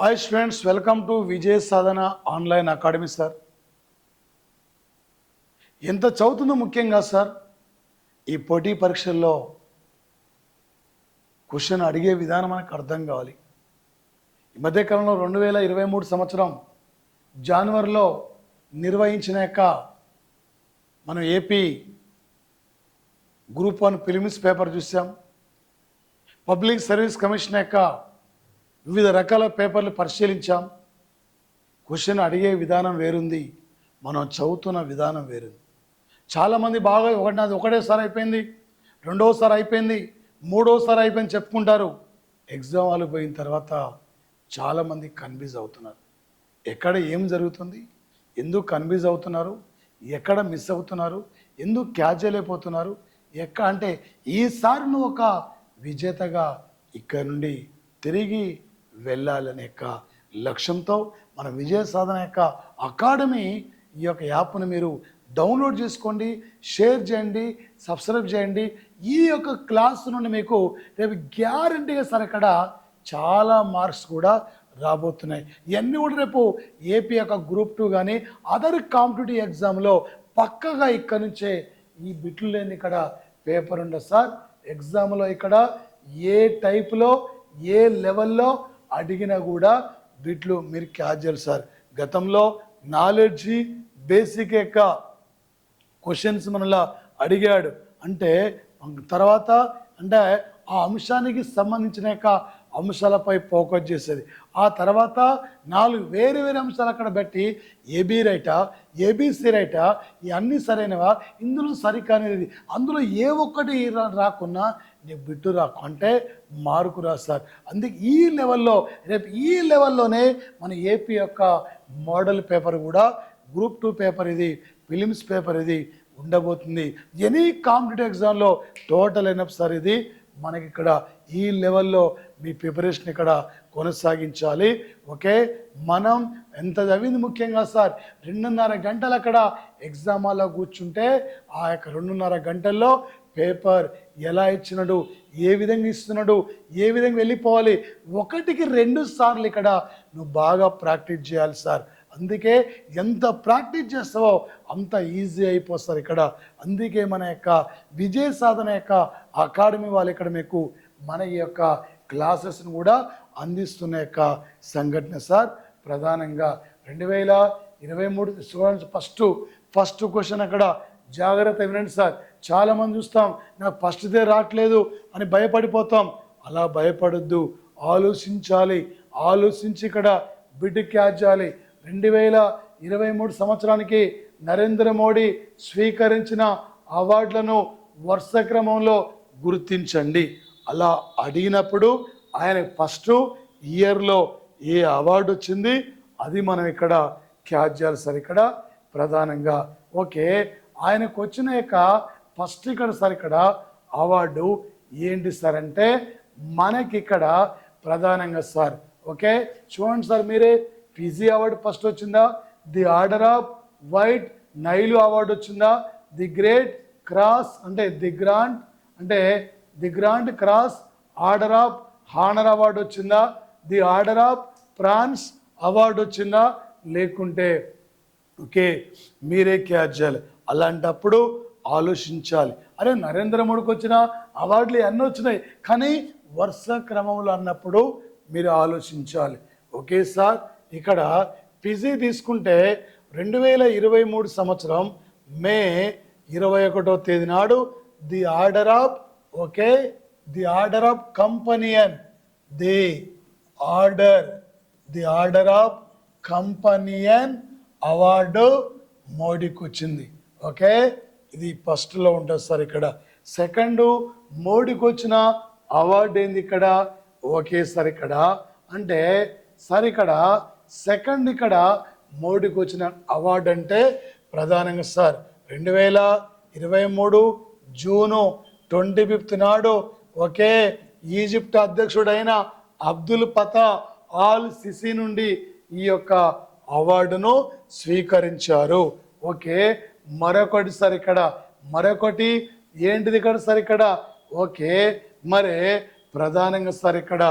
Hi students, welcome to Vijaya Sadhana online academy. Sir, ఎంత చదువుతుందో ముఖ్యంగా sir ఈ పోటీ పరీక్షల్లో క్వశ్చన్ అడిగే విధానం మనకు అర్థం కావాలి. ఈ మధ్యకాలంలో 2023 సంవత్సరం జనవరిలో నిర్వహించిన మనం ఏపీ గ్రూప్ 1 ప్రిలిమ్స్ పేపర్ చూసాం. పబ్లిక్ సర్వీస్ కమిషన్ వివిధ రకాల పేపర్లు పరిశీలించాం. క్వశ్చన్ అడిగే విధానం వేరుంది, మనం చదువుతున్న విధానం వేరుంది. చాలామంది బాగా ఒకటేసారి అయిపోయింది, రెండోసారి అయిపోయింది, మూడోసారి అయిపోయింది చెప్పుకుంటారు. ఎగ్జామ్ హాల్కి పోయిన తర్వాత చాలామంది కన్ఫ్యూజ్ అవుతున్నారు. ఎక్కడ ఏం జరుగుతుంది, ఎందుకు కన్ఫ్యూజ్ అవుతున్నారు, ఎక్కడ మిస్ అవుతున్నారు, ఎందుకు క్యాచ్ చేయలేకపోతున్నారు, అంటే ఈసారి నువ్వు ఒక విజేతగా ఇక్కడ నుండి తిరిగి వెళ్ళాలనే లక్ష్యంతో మన విజయ సాధన అకాడమీ ఈ యాప్ను మీరు డౌన్లోడ్ చేసుకోండి, షేర్ చేయండి, సబ్స్క్రైబ్ చేయండి. ఈ క్లాస్ నుండి మీకు రేపు గ్యారంటీగా సార్ ఇక్కడ చాలా మార్క్స్ కూడా రాబోతున్నాయి. ఇవన్నీ కూడా రేపు ఏపీ గ్రూప్ 2 కానీ అదర్ కాంపిటేటివ్ ఎగ్జామ్లో పక్కగా ఇక్కడ నుంచే ఈ బిట్లు లేని ఇక్కడ పేపర్ ఉండదు సార్. ఎగ్జామ్లో ఇక్కడ ఏ టైప్లో ఏ లెవెల్లో అడిగినా కూడా బిట్లు మీరు క్యాచ్ చేయాలి సార్. గతంలో నాలెడ్జి బేసిక్ క్వశ్చన్స్ మనలా అడిగాడు అంటే తర్వాత ఆ అంశానికి సంబంధించిన అంశాలపై ఫోకస్ చేసేది. ఆ తర్వాత 4 వేరే అంశాలు అక్కడ పెట్టి ఏబీ రైటా, ఏబీసీ రైటా, ఇవన్నీ సరైనవా, ఇందులో సరికానిది, అందులో ఏ ఒక్కటి రాకున్నా నీకు బిట్టు రాకు అంటే మార్కు రాస్తారు. అందుకే ఈ లెవెల్లో రేపు ఈ లెవెల్లోనే మన ఏపీ మోడల్ పేపర్ కూడా గ్రూప్ 2 పేపర్ ఇది, ఫిలిమ్స్ పేపర్ ఇది ఉండబోతుంది. ఎనీ కాంపిటేటివ్ ఎగ్జామ్లో టోటల్ అయినప్పుడు సార్ ఇది మనకి ఇక్కడ ఈ లెవెల్లో మీ ప్రిపరేషన్ ఇక్కడ కొనసాగించాలి. ఓకే, మనం ఎంత చదివింది ముఖ్యంగా సార్ 2.5 గంటలు అక్కడ ఎగ్జామ్ హాల్లో కూర్చుంటే ఆ 2.5 గంటల్లో పేపర్ ఎలా ఇచ్చినాడు, ఏ విధంగా ఇస్తున్నాడు, ఏ విధంగా వెళ్ళిపోవాలి, 1కి 2 సార్లు ఇక్కడ నువ్వు బాగా ప్రాక్టీస్ చేయాలి సార్. అందుకే ఎంత ప్రాక్టీస్ చేస్తావో అంత ఈజీ అయిపోస్తారు ఇక్కడ. అందుకే మన విజయ సాధన అకాడమీ వాళ్ళు ఇక్కడ మీకు మన ఈ క్లాసెస్ను కూడా అందిస్తున్న సంఘటన సార్. ప్రధానంగా 2023 స్టూడెంట్స్ ఫస్ట్ క్వశ్చన్ అక్కడ జాగ్రత్త వినండి సార్. చాలామంది చూస్తాం నాకు ఫస్ట్దే రావట్లేదు అని భయపడిపోతాం. అలా భయపడొద్దు, ఆలోచించాలి, ఆలోచించి ఇక్కడ బిడ్ క్యాచ్ చేయాలి. 2023 సంవత్సరానికి నరేంద్ర మోడీ స్వీకరించిన అవార్డులను వరుస క్రమంలో గుర్తించండి. అలా అడిగినప్పుడు ఆయన ఫస్ట్ ఇయర్లో ఏ అవార్డు వచ్చింది అది మనం ఇక్కడ క్యాచ్ చేయాలి సార్. ఇక్కడ ప్రధానంగా ఓకే ఆయనకు వచ్చిన ఫస్ట్ ఇక్కడ సార్ ఇక్కడ అవార్డు ఏంటి సార్ అంటే మనకి ఇక్కడ ప్రధానంగా సార్ ఓకే చూడండి సార్, మీరే ఫిజీ అవార్డు ఫస్ట్ వచ్చిందా, the order of white Nile award వచ్చిందా, ది గ్రేట్ క్రాస్ అంటే the grand cross order of honour award వచ్చిందా, the order of France award వచ్చిందా, లేకుంటే ఓకే మీరే క్యాచ్ చేయాలి. అలాంటప్పుడు ఆలోచించాలి, అరే నరేంద్ర మోడీకి వచ్చిన అవార్డులు అన్నీ వచ్చినాయి కానీ వరుస క్రమంలో అన్నప్పుడు మీరు ఆలోచించాలి. ఓకే సార్, ఇక్కడ ఫిజీ తీసుకుంటే 2023 సంవత్సరం మే 21వ తేదీ నాడు the order of companion award మోడీకి వచ్చింది. ఓకే, ఇది ఫస్ట్లో ఉంటుంది సార్. ఇక్కడ సెకండ్ మోడీకి వచ్చిన అవార్డు ఏంది ఇక్కడ ఓకే సార్. ఇక్కడ అంటే సార్ ఇక్కడ సెకండ్ ఇక్కడ మోడీకి వచ్చిన అవార్డు అంటే ప్రధానంగా సార్ 2023 జూను 25 నాడు ఒకే ఈజిప్ట్ అధ్యక్షుడైన అబ్దుల్ ఫతా ఆల్ సిసి నుండి ఈ అవార్డును స్వీకరించారు. ఓకే, మరొకటి సార్ ఇక్కడ మరొకటి ఏంటిది ఇక్కడ సార్ ఇక్కడ ఓకే మరి ప్రధానంగా సార్ ఇక్కడ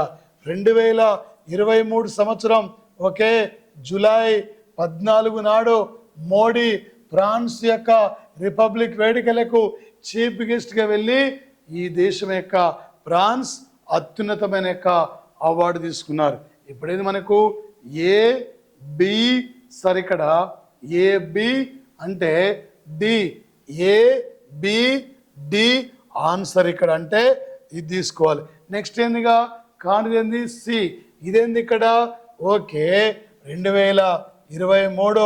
2023 సంవత్సరం ఓకే జూలై 14 నాడు మోడీ ఫ్రాన్స్ యొక్క రిపబ్లిక్ వేడుకలకు చీఫ్ గెస్ట్గా వెళ్ళి ఈ దేశం యొక్క ఫ్రాన్స్ అత్యున్నతమైన యొక్క అవార్డు తీసుకున్నారు. ఇప్పుడేది మనకు ఏ బి సార్ ఇక్కడ ఏ బి అంటే D A B D answer ఇక్కడ అంటే ఇది తీసుకోవాలి. నెక్స్ట్ ఏందిగా కానిది ఏంది సి ఇదేంది ఇక్కడ ఓకే 2023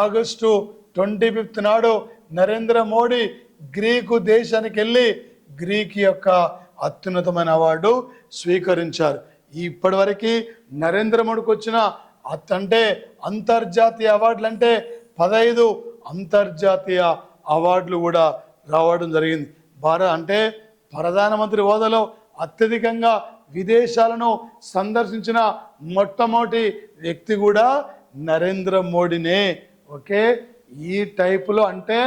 ఆగస్టు 25 నాడు నరేంద్ర మోడీ గ్రీకు దేశానికి వెళ్ళి గ్రీక్ యొక్క అత్యున్నతమైన అవార్డు స్వీకరించారు. ఇప్పటివరకు నరేంద్ర మోడీకి వచ్చిన అంటే అంతర్జాతీయ అవార్డులు అంటే 15 అంతర్జాతీయ అవార్డులు కూడా రావడం జరిగింది. అంటే ప్రధానమంత్రి హోదాలో అత్యధికంగా విదేశాలను సందర్శించిన మొట్టమొదటి వ్యక్తి కూడా నరేంద్ర మోడీనే. ఓకే ఈ టైపులో అంటే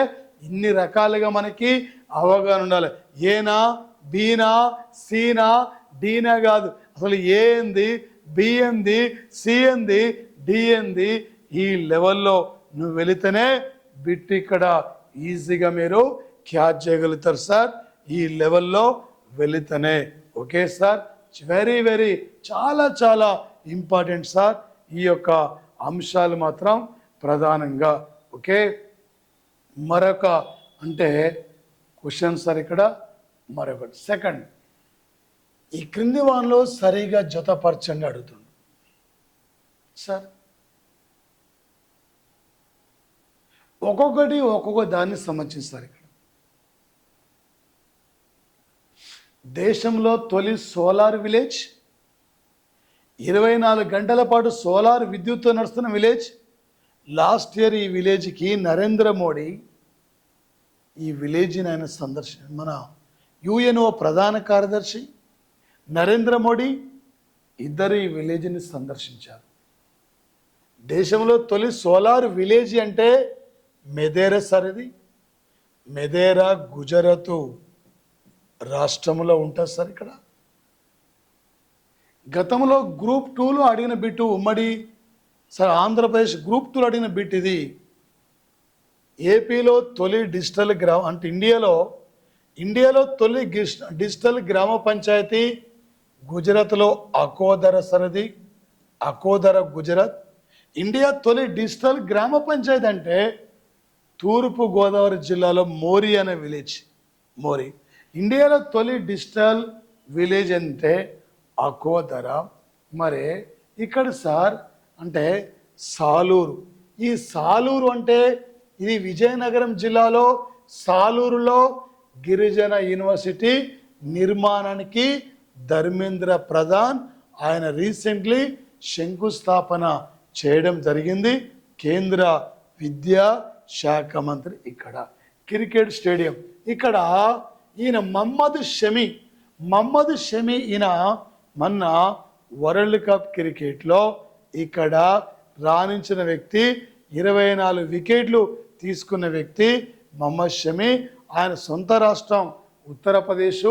ఇన్ని రకాలుగా మనకి అవగాహన ఉండాలి. ఏనా బీనా సీనా డీనా కాదు, అసలు ఏ ఏంది బి ఏంది సి ఏంది డి ఏంది ఈ లెవెల్లో నువ్వు వెళితేనే బిట్ ఇక్కడ ఈజీగా మీరు క్యాచ్ చేయగలుగుతారు సార్. ఈ లెవెల్లో వెళితేనే ఓకే సార్. వెరీ వెరీ చాలా చాలా ఇంపార్టెంట్ సార్ ఈ యొక్క అంశాలు మాత్రం ప్రధానంగా. ఓకే మరొక అంటే క్వశ్చన్ సార్ ఇక్కడ మరొకటి సెకండ్ ఈ క్రింది వానిలో సరిగా జతపరచండి అడుగుతుంది సార్. ఒక్కొక్కటి ఒక్కొక్క దాన్ని సంబంధించారు. ఇక్కడ దేశంలో తొలి సోలార్ విలేజ్ 24 గంటల పాటు సోలార్ విద్యుత్తో నడుస్తున్న విలేజ్. లాస్ట్ ఇయర్ ఈ విలేజ్కి నరేంద్ర మోడీ ఈ విలేజ్ని ఆయన మన యుఎన్ఓ ప్రధాన కార్యదర్శి నరేంద్ర మోడీ ఇద్దరు ఈ విలేజ్ని సందర్శించారు. దేశంలో తొలి సోలార్ విలేజ్ అంటే మెదేరా సార్. ఇది మెదేరా గుజరాత్ రాష్ట్రంలో ఉంటుంది సార్. ఇక్కడ గతంలో గ్రూప్ 2లో అడిగిన బిట్టు ఉమ్మడి సార్ ఆంధ్రప్రదేశ్ గ్రూప్ 2లో అడిగిన బిట్ ఇది. ఏపీలో తొలి డిజిటల్ అంటే ఇండియాలో తొలి డిజిటల్ గ్రామ పంచాయతీ గుజరాత్లో అకోదర సరది అకోదర గుజరాత్. ఇండియా తొలి డిజిటల్ గ్రామ పంచాయతీ అంటే తూర్పు గోదావరి జిల్లాలో మోరి అనే విలేజ్ మోరి. ఇండియాలో తొలి డిజిటల్ విలేజ్ అంటే అకోదర. మరి ఇక్కడ సార్ అంటే సాలూరు. ఈ సాలూరు అంటే ఇది విజయనగరం జిల్లాలో సాలూరులో గిరిజన యూనివర్సిటీ నిర్మాణానికి ధర్మేంద్ర ప్రధాన్ ఆయన రీసెంట్లీ శంకుస్థాపన చేయడం జరిగింది. కేంద్ర విద్యా శాఖ మంత్రి. ఇక్కడ క్రికెట్ స్టేడియం ఇక్కడ ఈయన మహమ్మద్ షమి ఈయన మొన్న వరల్డ్ కప్ క్రికెట్లో ఇక్కడ రాణించిన వ్యక్తి 24 వికెట్లు తీసుకున్న వ్యక్తి మహమ్మద్ షమి. ఆయన సొంత రాష్ట్రం ఉత్తరప్రదేశ్.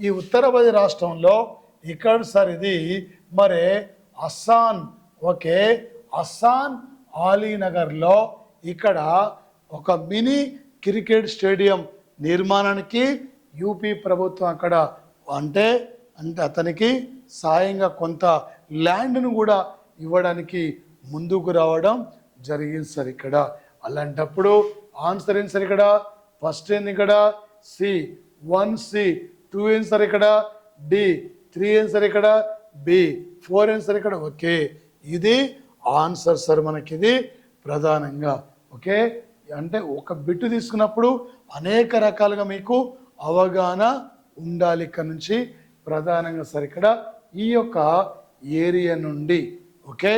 ఈ ఉత్తరప్రదేశ్ రాష్ట్రంలో ఇక్కడ సార్ ఇది మరి అస్సాన్ ఓకే అస్సాన్ అలీనగర్లో ఇక్కడ ఒక మినీ క్రికెట్ స్టేడియం నిర్మాణానికి యూపీ ప్రభుత్వం అక్కడ అంటే అతనికి సాయంగా కొంత ల్యాండ్ను కూడా ఇవ్వడానికి ముందుకు రావడం జరిగింది సార్. ఇక్కడ అలాంటప్పుడు ఆన్సర్ ఏంటి సార్? ఇక్కడ ఫస్ట్ ఏంది ఇక్కడ సి 1C 2 ఏంటి సార్? ఇక్కడ డి 3 ఏంటి సార్? ఇక్కడ బి 4 ఏంటి సార్? ఇక్కడ ఓకే ఇది ఆన్సర్ సార్ మనకి ఇది ప్రధానంగా. ఓకే అంటే ఒక బిట్ తీసుకున్నప్పుడు అనేక రకాలుగా మీకు అవగాహన ఉండాలి. ఇక్కడ నుంచి ప్రధానంగా సార్ ఇక్కడ ఈ యొక్క ఏరియా నుండి okay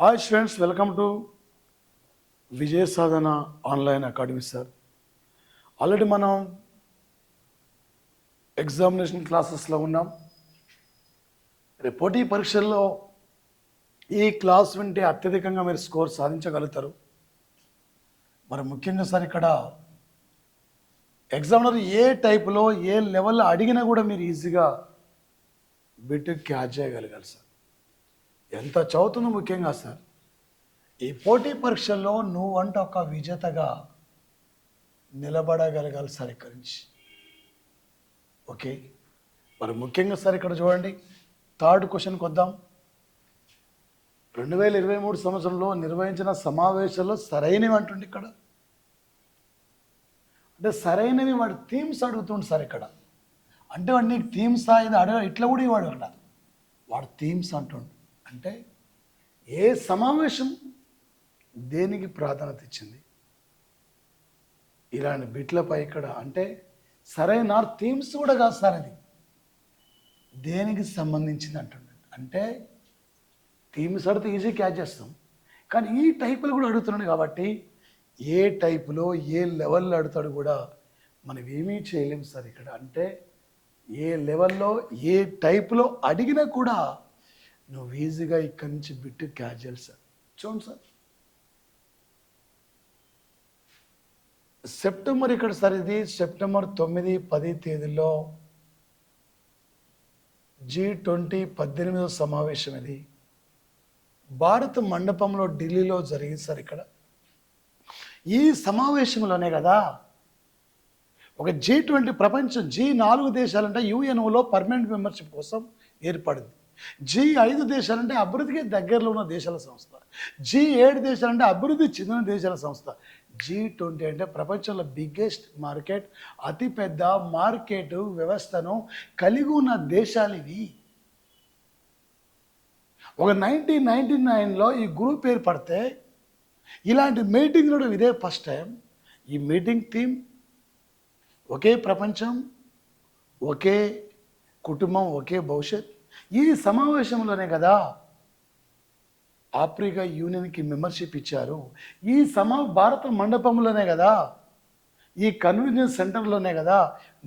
hi students, welcome to Vijaya Sadhana online academy sir. Already మనం ఎగ్జామినేషన్ క్లాసెస్లో ఉన్నాం. రేపు పోటీ పరీక్షల్లో ఈ క్లాస్ వింటే అత్యధికంగా మీరు స్కోర్ సాధించగలుగుతారు. మరి ముఖ్యంగా సార్ ఇక్కడ ఎగ్జామినర్ ఏ టైపులో ఏ లెవెల్లో అడిగినా కూడా మీరు ఈజీగా బిట్ క్యాచ్ చేయగలగాలి సార్. ఎంత చదువుతుందో ముఖ్యంగా సార్. ఈ పోటీ పరీక్షల్లో నువ్వంట ఒక విజేతగా నిలబడగలగాలి సార్ ఇక్కడి నుంచి. ఓకే, మరి ముఖ్యంగా సార్ ఇక్కడ చూడండి, థర్డ్ క్వశ్చన్కి వద్దాం. 2023 సంవత్సరంలో నిర్వహించిన సమావేశాల్లో సరైనవి అంటుండే ఇక్కడ. అంటే సరైనవి వాడు థీమ్స్ అడుగుతుండు సార్ ఇక్కడ. అంటే వాడు నీకు థీమ్స్ ఇది అడగ ఇట్లా కూడా ఇవాడు అక్కడ వాడు థీమ్స్ అంటుండు. అంటే ఏ సమావేశం దేనికి ప్రాధాన్యత ఇచ్చింది, ఇలాంటి బిట్లపై ఇక్కడ అంటే సరైన థీమ్స్ కూడా కాదు సార్, అది దేనికి సంబంధించింది అంటుండే. అంటే థీమ్స్ అడిగితే ఈజీ క్యాచ్ చేస్తాం, కానీ ఈ టైపులు కూడా అడుగుతున్నాడు కాబట్టి ఏ టైపులో ఏ లెవెల్లో అడుగుతాడు కూడా మనం ఏమీ చేయలేము సార్ ఇక్కడ. అంటే ఏ లెవెల్లో ఏ టైపులో అడిగినా కూడా నువ్వు ఈజీగా ఇక్కడి నుంచి బిట్ క్యాచ్ చేయాలి సార్. చూడండి సార్, సెప్టెంబర్ ఇక్కడ సార్, ఇది సెప్టెంబర్ 9, 10 తేదీల్లో G20 18వ సమావేశం. ఇది భారత మండపంలో ఢిల్లీలో జరిగింది సార్. ఇక్కడ ఈ సమావేశంలోనే కదా ఒక G20 ప్రపంచం G4 దేశాలంటే యుఎన్ఓలో పర్మనెంట్ మెంబర్షిప్ కోసం ఏర్పడింది. G5 దేశాలంటే అభివృద్ధికి దగ్గరలో ఉన్న దేశాల సంస్థ. G7 దేశాలంటే అభివృద్ధి చెందిన దేశాల సంస్థ. G20 అంటే ప్రపంచంలో బిగ్గెస్ట్ మార్కెట్, అతిపెద్ద మార్కెట్ వ్యవస్థను కలిగి ఉన్న దేశాలు ఇవి. ఒక 1999లో ఈ గ్రూప్ ఏర్పడితే ఇలాంటి మీటింగ్లో ఇదే ఫస్ట్ టైం. ఈ మీటింగ్ థీమ్ ఒకే ప్రపంచం, ఒకే కుటుంబం, ఒకే భవిష్యత్. ఈ సమావేశంలోనే కదా ఆఫ్రికా యూనియన్కి మెంబర్షిప్ ఇచ్చారు. ఈ భారత మండపంలోనే కదా, ఈ కన్వెన్షన్ సెంటర్లోనే కదా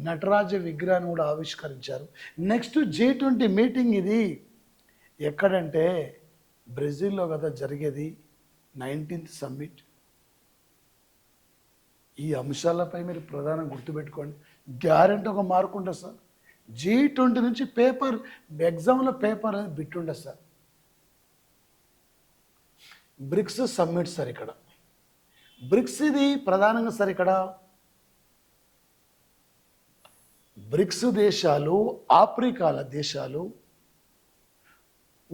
నటరాజ విగ్రహాన్ని కూడా ఆవిష్కరించారు. నెక్స్ట్ G20 మీటింగ్ ఇది ఎక్కడంటే బ్రెజిల్లో కదా జరిగేది, 19th సమ్మిట్. ఈ అంశాలపై మీరు ప్రధానంగా గుర్తుపెట్టుకోండి. గ్యారెంటీ ఒక మార్కు ఉంటుంది సార్. G20 నుంచి పేపర్ ఎగ్జామ్లో పేపర్ అనేది బిట్ ఉండదు సార్. Bricks summit sir. ఇక్కడ బ్రిక్స్ ఇది ప్రధానంగా సార్. ఇక్కడ బ్రిక్స్ దేశాలు, ఆఫ్రికాల దేశాలు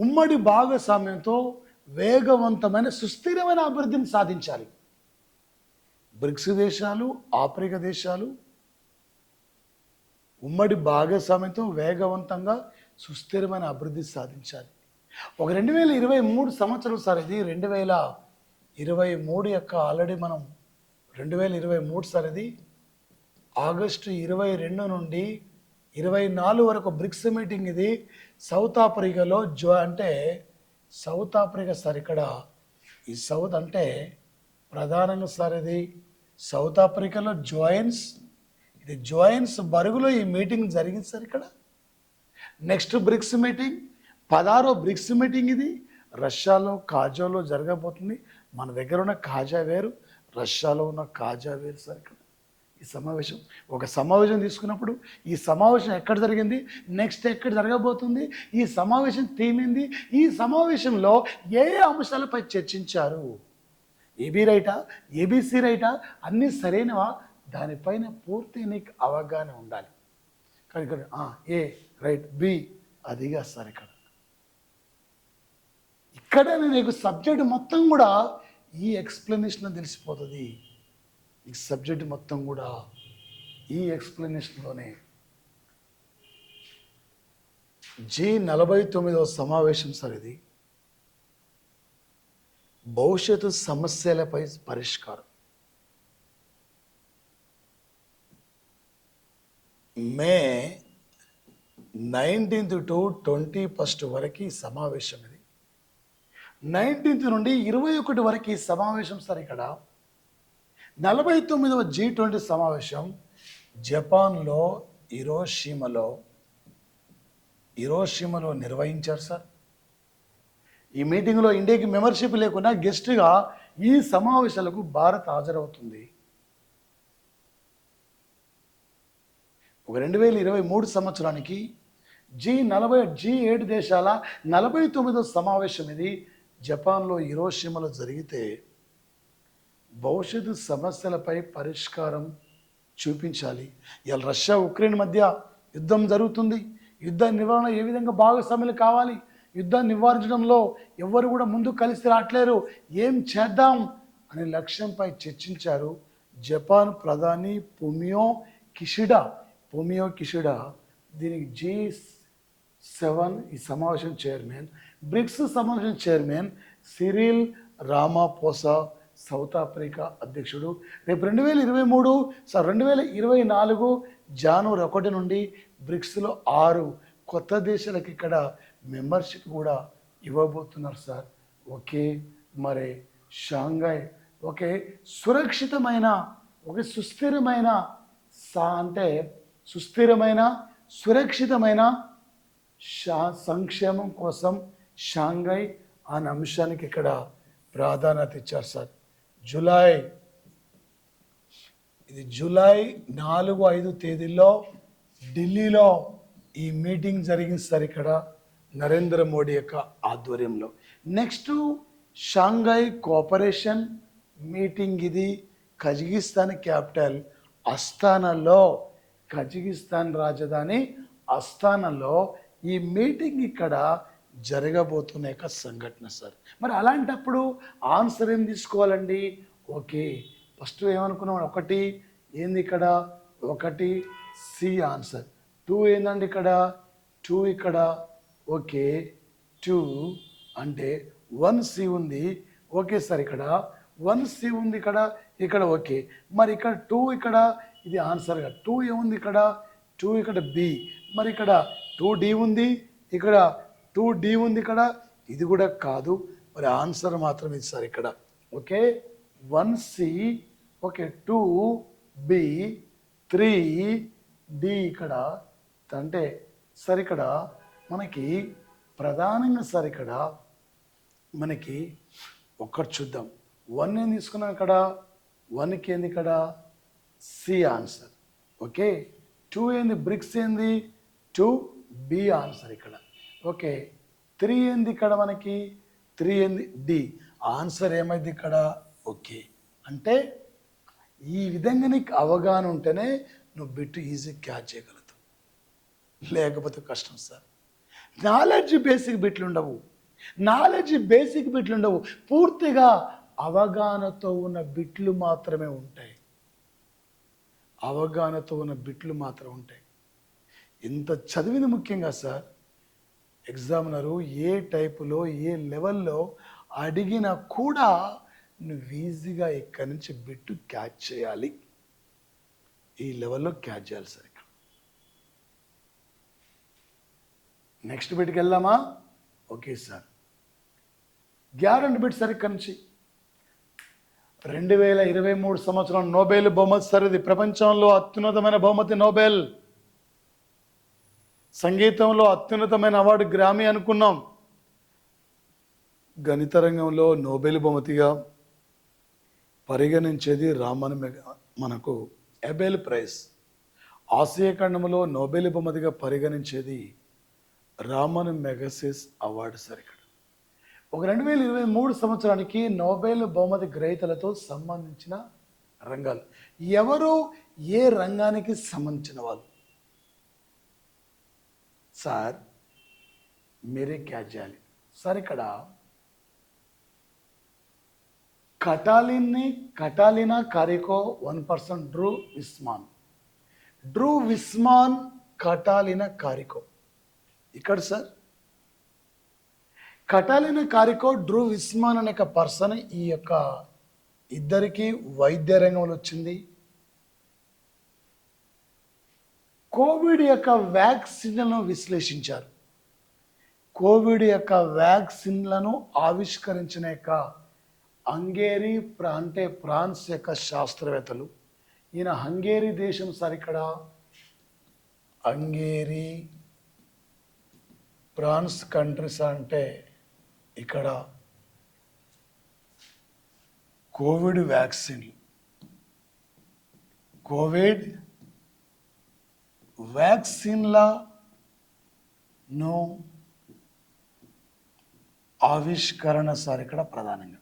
ఉమ్మడి భాగస్వామ్యంతో వేగవంతమైన సుస్థిరమైన అభివృద్ధిని సాధించాలి. బ్రిక్స్ దేశాలు, ఆఫ్రికా దేశాలు ఉమ్మడి భాగస్వామ్యంతో వేగవంతంగా సుస్థిరమైన అభివృద్ధి సాధించాలి. ఒక 2023 సంవత్సరం సార్. ఇది 2023 యొక్క ఆల్రెడీ మనం 2023 సార్. ఇది ఆగస్టు 22 నుండి 24 వరకు బ్రిక్స్ మీటింగ్. ఇది సౌత్ ఆఫ్రికాలో అంటే సౌత్ ఆఫ్రికా సార్. ఇక్కడ ఈ సౌత్ అంటే ప్రధానంగా సార్ ఇది సౌత్ ఆఫ్రికాలో ఇది జోహెన్స్బర్గ్లో ఈ మీటింగ్ జరిగింది సార్. ఇక్కడ నెక్స్ట్ బ్రిక్స్ మీటింగ్ 16వ బ్రిక్స్ మీటింగ్. ఇది రష్యాలో కాజాలో జరగబోతుంది. మన దగ్గర ఉన్న కాజా వేరు, రష్యాలో ఉన్న కాజా వేరు సార్. ఇక్కడ ఈ సమావేశం ఒక సమావేశం తీసుకున్నప్పుడు ఈ సమావేశం ఎక్కడ జరిగింది, నెక్స్ట్ ఎక్కడ జరగబోతుంది, ఈ సమావేశం థీమ్ ఏంది, ఈ సమావేశంలో ఏ అంశాలపై చర్చించారు, ఏబీ రైటా, ఏబీసీ రైటా, అన్నీ సరైనవా, దానిపైన పూర్తి నీకు అవగాహన ఉండాలి. కానీ ఇక్కడ ఏ రైట్, బి అదిగా సార్. ఇక్కడ నీకు సబ్జెక్ట్ మొత్తం కూడా ఈ ఎక్స్ప్లెనేషన్ తెలిసిపోతుంది. ఈ సబ్జెక్ట్ మొత్తం కూడా ఈ ఎక్స్ప్లెనేషన్లోనే. G49వ సమావేశం సార్. ఇది భవిష్యత్తు సమస్యలపై పరిష్కారం. మే 19th to 21st వరకు ఈ సమావేశం. ఇది 19th నుండి 21 వరకు ఈ సమావేశం సార్. ఇక్కడ 49వ G20 సమావేశం జపాన్లో హిరోషిమాలో నిర్వహించారు సార్. ఈ మీటింగ్లో ఇండియాకి మెంబర్షిప్ లేకున్నా గెస్ట్గా ఈ సమావేశాలకు భారత్ హాజరవుతుంది. ఒక 2023 సంవత్సరానికి G7 దేశాల 49వ సమావేశం ఇది జపాన్లో హిరోషిమాలో జరిగితే భవిష్యత్తు సమస్యలపై పరిష్కారం చూపించాలి. ఇవాళ రష్యా ఉక్రెయిన్ మధ్య యుద్ధం జరుగుతుంది. యుద్ధ నివారణ ఏ విధంగా భాగస్వాములు కావాలి, యుద్ధాన్ని నివారించడంలో ఎవరు కూడా ముందుకు కలిసి రావట్లేరు, ఏం చేద్దాం అనే లక్ష్యంపై చర్చించారు. జపాన్ ప్రధాని ఫూమియో కిషిడా దీనికి G7 ఈ సమావేశం చైర్మన్, బ్రిక్స్ సమావేశం చైర్మన్ సిరిల్ రామాపోసా సౌత్ ఆఫ్రికా అధ్యక్షుడు. రేపు 2024 జనవరి 1 నుండి బ్రిక్స్లో 6 కొత్త దేశాలకు ఇక్కడ మెంబర్షిప్ కూడా ఇవ్వబోతున్నారు సార్. ఓకే, మరి షాంఘై ఓకే సురక్షితమైన సుస్థిరమైన సురక్షితమైన సంక్షేమం కోసం షాంఘై అనే అంశానికి ఇక్కడ ప్రాధాన్యత ఇచ్చారు సార్. జూలై 4-5 తేదీల్లో ఢిల్లీలో ఈ మీటింగ్ జరిగింది సార్, ఇక్కడ నరేంద్ర మోడీ యొక్క ఆధ్వర్యంలో. నెక్స్ట్ షాంఘై కోఆపరేషన్ మీటింగ్, ఇది కజకిస్తాన్ క్యాపిటల్ అస్తానాలో, కజకిస్తాన్ రాజధాని అస్తానాలో ఈ మీటింగ్ ఇక్కడ జరగబోతున్న యొక్క సంఘటన సార్. మరి అలాంటప్పుడు ఆన్సర్ ఏం తీసుకోవాలండి? ఓకే, ఫస్ట్ ఏమనుకున్నాం, 1 ఏంది ఇక్కడ, 1 సి ఆన్సర్, 2 ఏందండి ఇక్కడ, 2 ఇక్కడ, ఓకే 2 అంటే 1C ఉంది. ఓకే సార్, ఇక్కడ 1C ఉంది, ఇక్కడ ఓకే. మరి ఇక్కడ 2 ఇక్కడ ఇది ఆన్సర్గా 2 ఏముంది ఇక్కడ, 2 ఇక్కడ బి, మరి ఇక్కడ 2D ఉంది, ఇక్కడ 2D ఉంది, ఇక్కడ ఇది కూడా కాదు, మరి ఆన్సర్ మాత్రం ఇది సార్ ఇక్కడ. Okay 1C, okay 2B, 3D ఇక్కడ అంటే సార్ ఇక్కడ మనకి ప్రధానంగా సార్ ఇక్కడ మనకి ఒక్కటి చూద్దాం. 1 ఏం తీసుకున్నాం ఇక్కడ, 1కి ఏంది ఇక్కడ సి ఆన్సర్. ఓకే 2 ఏంది, బ్రిక్స్ ఏంది 2B ఆన్సర్ ఇక్కడ. ఓకే 3 ఏంది ఇక్కడ మనకి, 3 ఏంది డి ఆన్సర్ ఏమైంది ఇక్కడ. ఓకే అంటే ఈ విధంగా నీకు అవగాహన ఉంటేనే నువ్వు బిట్టు ఈజీ క్యాచ్ చేయగలుగుతావు, లేకపోతే కష్టం సార్. నాలెడ్జ్ బేసిక్ బిట్లు ఉండవు, పూర్తిగా అవగాహనతో ఉన్న బిట్లు మాత్రమే ఉంటాయి. ఇంత చదివింది ముఖ్యంగా సార్, ఎగ్జామినరు ఏ టైపులో ఏ లెవెల్లో అడిగినా కూడా నువ్వు ఈజీగా ఇక్కడి నుంచి బిట్టు క్యాచ్ చేయాలి, ఈ లెవెల్లో క్యాచ్ చేయాలి సార్. ఇక్కడ నెక్స్ట్ బిట్కి వెళ్దామా? Okay sir, guarantee bit sir. ఇక్కడ నుంచి 2023 సంవత్సరం నోబెల్ బహుమతి సార్, ఇది ప్రపంచంలో అత్యున్నతమైన బహుమతి నోబెల్. సంగీతంలో అత్యున్నతమైన అవార్డు గ్రామీ అనుకున్నాం. గణిత రంగంలో నోబెల్ బహుమతిగా పరిగణించేది మనకు ఎబెల్ ప్రైజ్. ఆసియా ఖండంలో నోబెల్ బహుమతిగా పరిగణించేది రామన్ మెగసెస్ అవార్డు సార్. ఇక్కడ ఒక 2023 సంవత్సరానికి నోబెల్ బహుమతి గ్రహీతలతో సంబంధించిన రంగాలు ఎవరు, ఏ రంగానికి సంబంధించిన వాళ్ళు సార్ మీరే క్యాచ్ చేయాలి సార్. ఇక్కడ కటాలినా కారికో 1%, డ్రూ విస్మాన్ కటాలినా కారికో. ఇక్కడ సార్ కటాలినా కారికో, డ్రూ విస్మాన్ అనే ఒక పర్సన్, ఈ యొక్క ఇద్దరికి వైద్య రంగంలో వచ్చింది. కోవిడ్ యొక్క వ్యాక్సిన్లను విశ్లేషించారు. కోవిడ్ యొక్క వ్యాక్సిన్లను ఆవిష్కరించిన యొక్క హంగేరీ అంటే ఫ్రాన్స్ యొక్క శాస్త్రవేత్తలు. ఈయన హంగేరీ దేశం సార్. ఇక్కడ హంగేరీ, ఫ్రాన్స్ కంట్రీస్ అంటే ఇక్కడ కోవిడ్ వ్యాక్సిన్లు, కోవిడ్ వ్యాక్సిన్లను ఆవిష్కరణ సార్ ఇక్కడ ప్రధానంగా.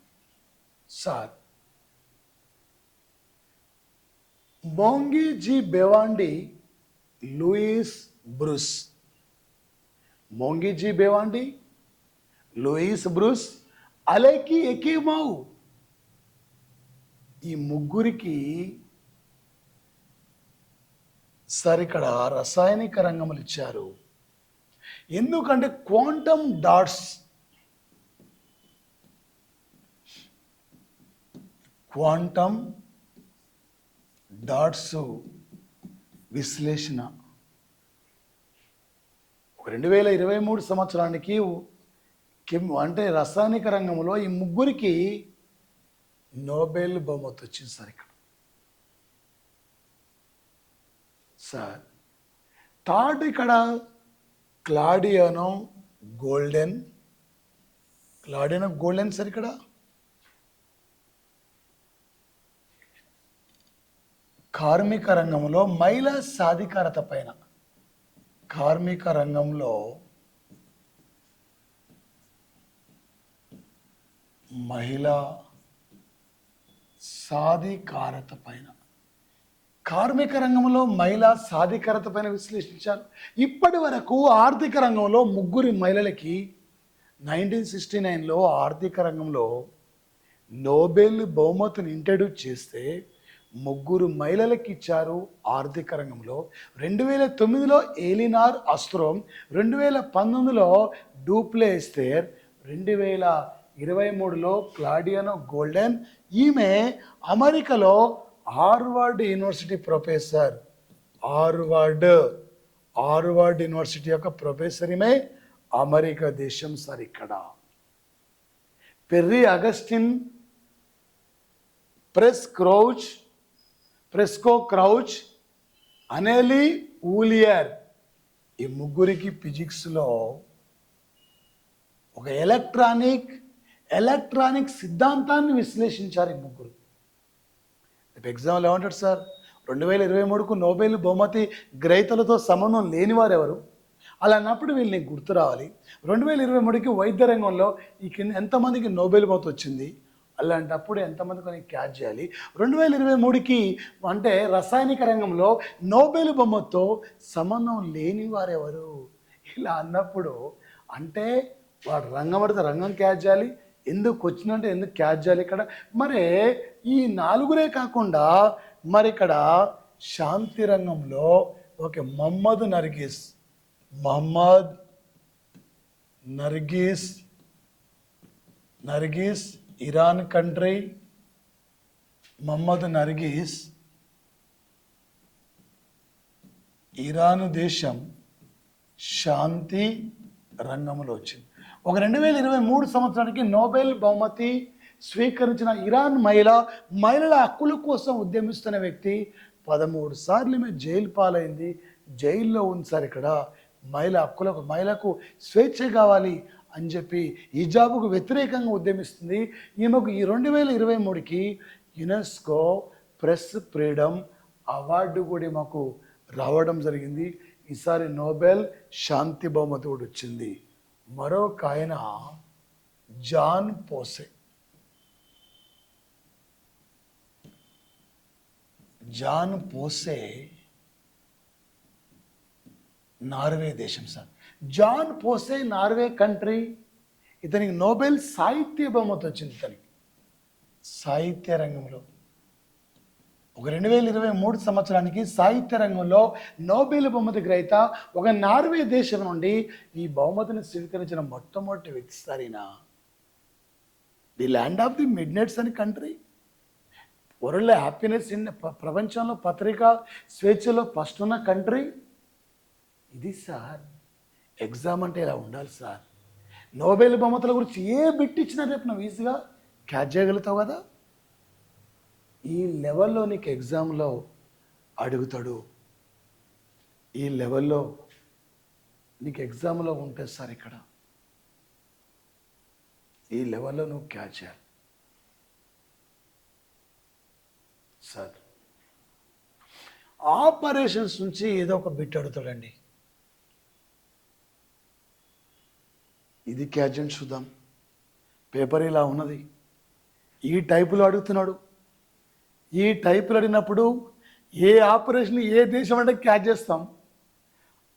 Sir Moungi Bawendi Louis Brus, Moungi Bawendi Louis Brus Alexei Ekimov, ఈ ముగ్గురికి సార్ ఇక్కడ రసాయనిక రంగములు ఇచ్చారు. ఎందుకంటే క్వాంటమ్ డాట్స్, క్వాంటమ్ డాట్స్ విశ్లేషణ 2023 సంవత్సరానికి అంటే రసాయనిక రంగంలో ఈ ముగ్గురికి నోబెల్ బహుమతి వచ్చింది సార్. ఇక్కడ సార్ థర్డ్ ఇక్కడ క్లాడియానో గోల్డెన్ సార్ ఇక్కడ కార్మిక రంగంలో మహిళా సాధికారత పైన, కార్మిక రంగంలో మహిళా సాధికారత పైన, కార్మిక రంగంలో మహిళా సాధికారత పైన విశ్లేషించారు. ఇప్పటి వరకు ఆర్థిక రంగంలో ముగ్గురి మహిళలకి 1969లో ఆర్థిక రంగంలో నోబెల్ బహుమతిని ఇంట్రడ్యూస్ చేస్తే ముగ్గురు మహిళలకు ఇచ్చారు ఆర్థిక రంగంలో. 2009లో ఎలినార్ ఆస్ట్రోమ్, 2019లో డూప్లేస్తేర్, 2023లో క్లాడియానో గోల్డెన్. ఈమె అమెరికాలో Harvard university professor, Harvard university యొక్క ప్రొఫెసర్ ఈమె, అమెరికా దేశం సార్. ఇక్కడ పెర్రీ అగస్టిన్, ప్రెస్కో క్రౌచ్, అనెలీ ఊలియర్, ఈ ముగ్గురికి ఫిజిక్స్లో ఒక ఎలక్ట్రానిక్ సిద్ధాంతాన్ని విశ్లేషించారు ఈ ముగ్గురు. ఎగ్జామ్లో ఏమంటాడు సార్, 2023కు నోబెల్ బహుమతి గ్రహీతలతో సంబంధం లేనివారు ఎవరు? అలా అన్నప్పుడు వీళ్ళని గుర్తు రావాలి. 2023కి వైద్య రంగంలో ఈ కింద ఎంతమందికి నోబెల్ బహుమతి వచ్చింది, అలాంటప్పుడు ఎంతమంది కొన్ని క్యాచ్ చేయాలి. 2023కి అంటే రసాయనిక రంగంలో నోబెల్ బహుమతితో సంబంధం లేని వారెవరు? ఇలా అన్నప్పుడు అంటే వాడు రంగం పడితే రంగం క్యాచ్ చేయాలి, ఎందుకు వచ్చిందంటే ఎందుకు క్యాచ్ చేయాలి ఇక్కడ. మరి ఈ నాలుగురే కాకుండా మరి ఇక్కడ శాంతి రంగంలో okay Mohammad Narges Iran country, Mohammad Narges Iran దేశం శాంతి రంగంలో వచ్చింది. ఒక 2023 సంవత్సరానికి నోబెల్ బహుమతి స్వీకరించిన ఇరాన్ మహిళల హక్కుల కోసం ఉద్యమిస్తున్న వ్యక్తి 13 సార్లు ఈమె జైలు పాలైంది, జైల్లో ఉంది సార్. ఇక్కడ మహిళలకు స్వేచ్ఛ కావాలి అని చెప్పి హిజాబుకు వ్యతిరేకంగా ఉద్యమిస్తుంది. ఈమెకు ఈ 2023కి యునెస్కో ప్రెస్ ఫ్రీడమ్ అవార్డు కూడా మాకు రావడం జరిగింది. ఈసారి నోబెల్ శాంతి బహుమతి కూడా వచ్చింది. మరొక ఆయన జాన్ పోసే నార్వే దేశం సార్. జాన్ పోసే నార్వే కంట్రీ, ఇతనికి నోబెల్ సాహిత్య బహుమతి వచ్చింది. ఇతనికి సాహిత్య రంగంలో ఒక 2023 సంవత్సరానికి సాహిత్య రంగంలో నోబెల్ బహుమతి గ్రహీత ఒక నార్వే దేశం నుండి ఈ బహుమతిని స్వీకరించిన మొట్టమొదటి వ్యక్తి సారినా. The land of the midnights అని కంట్రీ, వరల్డ్ హ్యాపీనెస్ ఇన్ ప్రపంచంలో పత్రికా స్వేచ్ఛలో ఫస్ట్ ఉన్న కంట్రీ ఇది సార్. ఎగ్జామ్ అంటే ఇలా ఉండాలి సార్. నోబెల్ బహుమతుల గురించి ఏ బిట్ ఇచ్చినా రేపు నువ్వు ఈజీగా క్యాచ్ చేయగలుగుతావు కదా. ఈ లెవెల్లో నీకు ఎగ్జామ్లో అడుగుతాడు, ఈ లెవెల్లో నీకు ఎగ్జామ్లో ఉంటుంది సార్. ఇక్కడ ఈ లెవెల్లో నువ్వు క్యాచ్ చేయాలి సార్. ఆపరేషన్స్ నుంచి ఏదో ఒక బిట్ అడుగుతాడండి. ఇది క్యాచ్ చేయండి చూద్దాం. పేపర్ ఇలా ఉన్నది, ఈ టైపులో అడుగుతున్నాడు. ఈ టైపులో అడిగినప్పుడు ఏ ఆపరేషన్ ఏ దేశం అంటే క్యాచ్ చేస్తాం.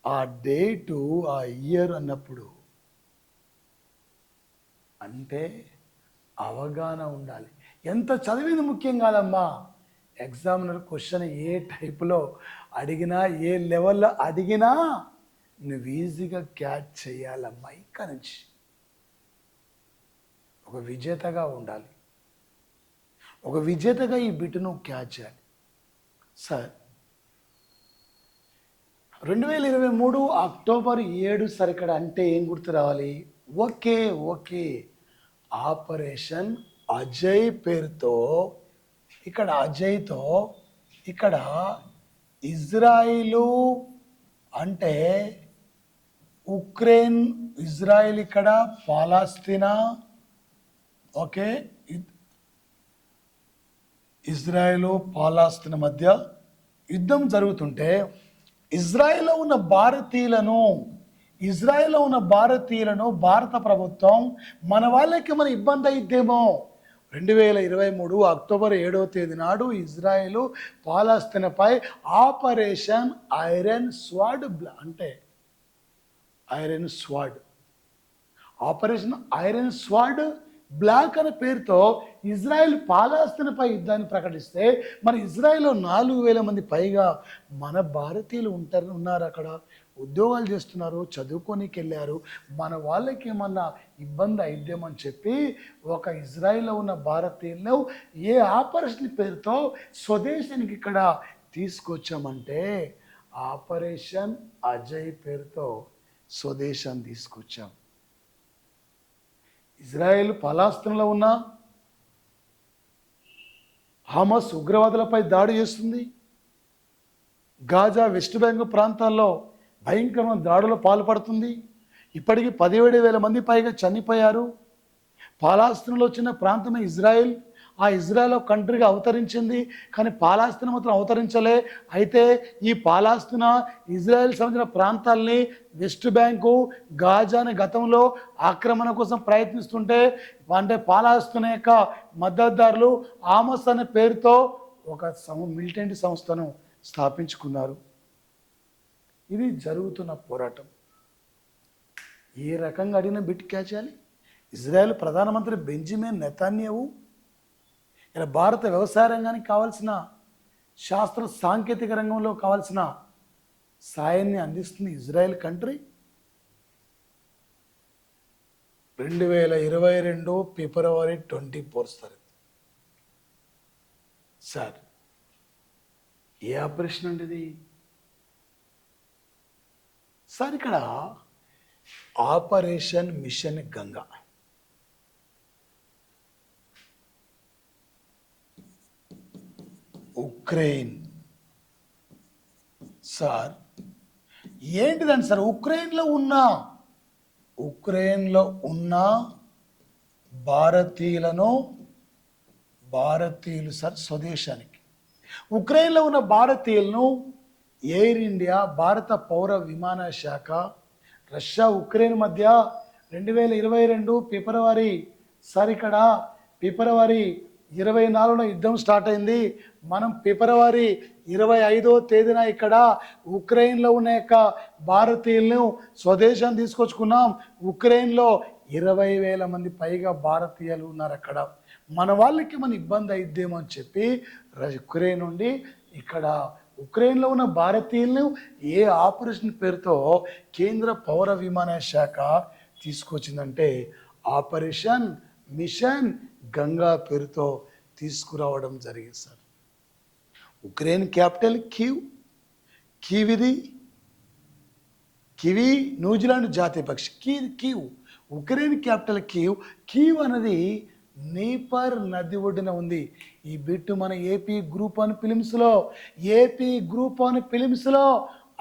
ఆ డేటు ఆ ఇయర్ అన్నప్పుడు అంటే అవగాహన ఉండాలి. ఎంత చదివింది ముఖ్యం కాదమ్మా. ఎగ్జామినర్ క్వశ్చన్ ఏ టైపులో అడిగినా ఏ లెవెల్లో అడిగినా నువ్వు ఈజీగా క్యాచ్ చేయాలమ్మా. ఇక్కడ నుంచి ఒక విజేతగా ఉండాలి. ఒక విజేతగా ఈ బిట్ను క్యాచ్ చేయాలి. సార్ 2023 అక్టోబర్ 7 సరికడ అంటే ఏం గుర్తు రావాలి? ఓకే ఆపరేషన్ అజయ్ పేరుతో ఇక్కడ అజయ్తో ఇక్కడ ఇజ్రాయిలు అంటే ఉక్రెయిన్, ఇజ్రాయిల్ ఇక్కడ పాలస్తీనా. ఓకే, ఇజ్రాయిలు పాలస్తీనా మధ్య యుద్ధం జరుగుతుంటే ఇజ్రాయిల్లో ఉన్న భారతీయులను భారత ప్రభుత్వం మన వాళ్ళకి మన ఇబ్బంది అయిద్దేమో 2023 అక్టోబర్ 7వ తేదీ నాడు ఇజ్రాయిలు పాలస్తీనాపై ఆపరేషన్ ఐరన్ స్వాడ్ అంటే ఐరన్ స్వాడ్ ఆపరేషన్ ఐరన్ స్వాడ్ బ్లాక్ అనే పేరుతో ఇజ్రాయెల్ పాలస్తీనాపై యుద్ధాన్ని ప్రకటిస్తే మరి ఇజ్రాయెల్లో 4,000 మంది పైగా మన భారతీయులు ఉన్నారు. అక్కడ ఉద్యోగాలు చేస్తున్నారు, చదువుకోనికి వెళ్ళారు. మన వాళ్ళకి ఏమన్నా ఇబ్బంది అయిద్దామని చెప్పి ఒక ఇజ్రాయెల్లో ఉన్న భారతీయులను ఏ ఆపరేషన్ పేరుతో స్వదేశానికి ఇక్కడ తీసుకొచ్చామంటే ఆపరేషన్ అజయ్ పేరుతో స్వదేశాన్ని తీసుకొచ్చాం. ఇజ్రాయెల్ పాలస్తీనాలో ఉన్న హమాస్ ఉగ్రవాదులపై దాడి చేస్తుంది. గాజా, వెస్ట్ బ్యాంక్ ప్రాంతాల్లో భయంకరమైన దాడులు పాల్పడుతుంది. ఇప్పటికీ 17,000 మంది పైగా చనిపోయారు. పాలస్తీనాలో వచ్చిన ప్రాంతమే ఇజ్రాయెల్. ఆ ఇజ్రాయెల్ ఒక కంట్రీగా అవతరించింది, కానీ పాలస్తీనా మాత్రం అవతరించలే. అయితే ఈ పాలస్తీనా ఇజ్రాయెల్ సంబంధించిన ప్రాంతాలని వెస్ట్ బ్యాంకు, గాజాని గతంలో ఆక్రమణ కోసం ప్రయత్నిస్తుంటే అంటే పాలస్తీనా యొక్క మద్దతుదారులు హమాస్ అనే పేరుతో ఒక మిలిటెంట్ సంస్థను స్థాపించుకున్నారు. ఇది జరుగుతున్న పోరాటం. ఏ రకంగా అడిగిన బిట్ క్యాచ్ చేయాలి. ఇజ్రాయెల్ ప్రధానమంత్రి బెంజమిన్ నెతన్యాహు ఇలా భారత వ్యవసాయ రంగానికి కావాల్సిన శాస్త్ర సాంకేతిక రంగంలో కావాల్సిన సాయాన్ని అందిస్తుంది ఇజ్రాయెల్ కంట్రీ. 2022 ఫిబ్రవరి 24 సార్ ఏ ఆపరేషన్ అండి ఇది? సార్ ఇక్కడ operation mission Ganga. Ukraine sir ఏంటిదండి సార్? ఉక్రెయిన్లో ఉన్న భారతీయులు సార్ స్వదేశానికి. ఉక్రెయిన్లో ఉన్న భారతీయులను ఎయిర్ ఇండియా, భారత పౌర విమాన శాఖ, రష్యా ఉక్రెయిన్ మధ్య 2022 ఫిబ్రవరి సార్ ఇక్కడ ఫిబ్రవరి 24న యుద్ధం స్టార్ట్ అయింది. మనం ఫిబ్రవరి 25వ తేదీన ఇక్కడ ఉక్రెయిన్లో ఉన్న యొక్క భారతీయులను స్వదేశం తీసుకొచ్చుకున్నాం. ఉక్రెయిన్లో 20,000 మంది పైగా భారతీయులు ఉన్నారు. అక్కడ మన వాళ్ళకి మన ఇబ్బంది అయిద్దేమో అని చెప్పి ఉక్రెయిన్ నుండి ఇక్కడ ఉక్రెయిన్లో ఉన్న భారతీయులను ఏ ఆపరేషన్ పేరుతో కేంద్ర పౌర విమాన శాఖ తీసుకొచ్చిందంటే ఆపరేషన్ మిషన్ గంగా పేరుతో తీసుకురావడం జరిగింది sir. Ukraine capital kiwi New Zealand జాతీయ పక్షి కీవ్. ఉక్రెయిన్ క్యాపిటల్ కీవ్ అనేది నీపర్ నది ఒడ్డున ఉంది. ఈ బిట్టు మన ఏపీ గ్రూప్ వన్ ఫిలిమ్స్లో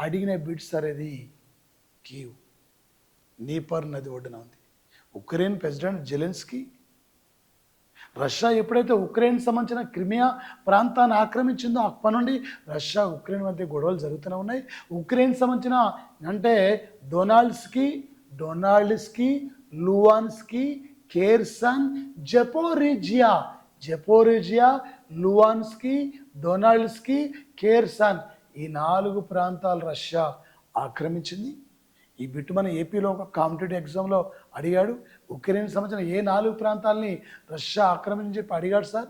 అడిగిన బిట్ సార్. ఇది కీవ్ నీపర్ నది ఒడ్డున ఉంది. Ukraine president Zelensky. రష్యా ఎప్పుడైతే ఉక్రెయిన్ సంబంధించిన క్రిమియా ప్రాంతాన్ని ఆక్రమించిందో అప్పటి నుండి రష్యా ఉక్రెయిన్ మధ్య గొడవలు జరుగుతూనే ఉన్నాయి. ఉక్రెయిన్ సంబంధించిన అంటే డొనాల్డ్స్కీ, లువాన్స్కీ, కేర్సన్, జపోరిజియా, లువాన్స్కీ, డొనాల్డ్స్కీ, కేర్సన్ ఈ 4 ప్రాంతాలు రష్యా ఆక్రమించింది. ఈ బిట్టు మన ఏపీలో ఒక కాంపిటేటివ్ ఎగ్జామ్లో అడిగాడు. ఉక్రెయిన్ సంబంధించిన ఏ 4 ప్రాంతాలని రష్యా ఆక్రమించి చెప్పి అడిగాడు సార్.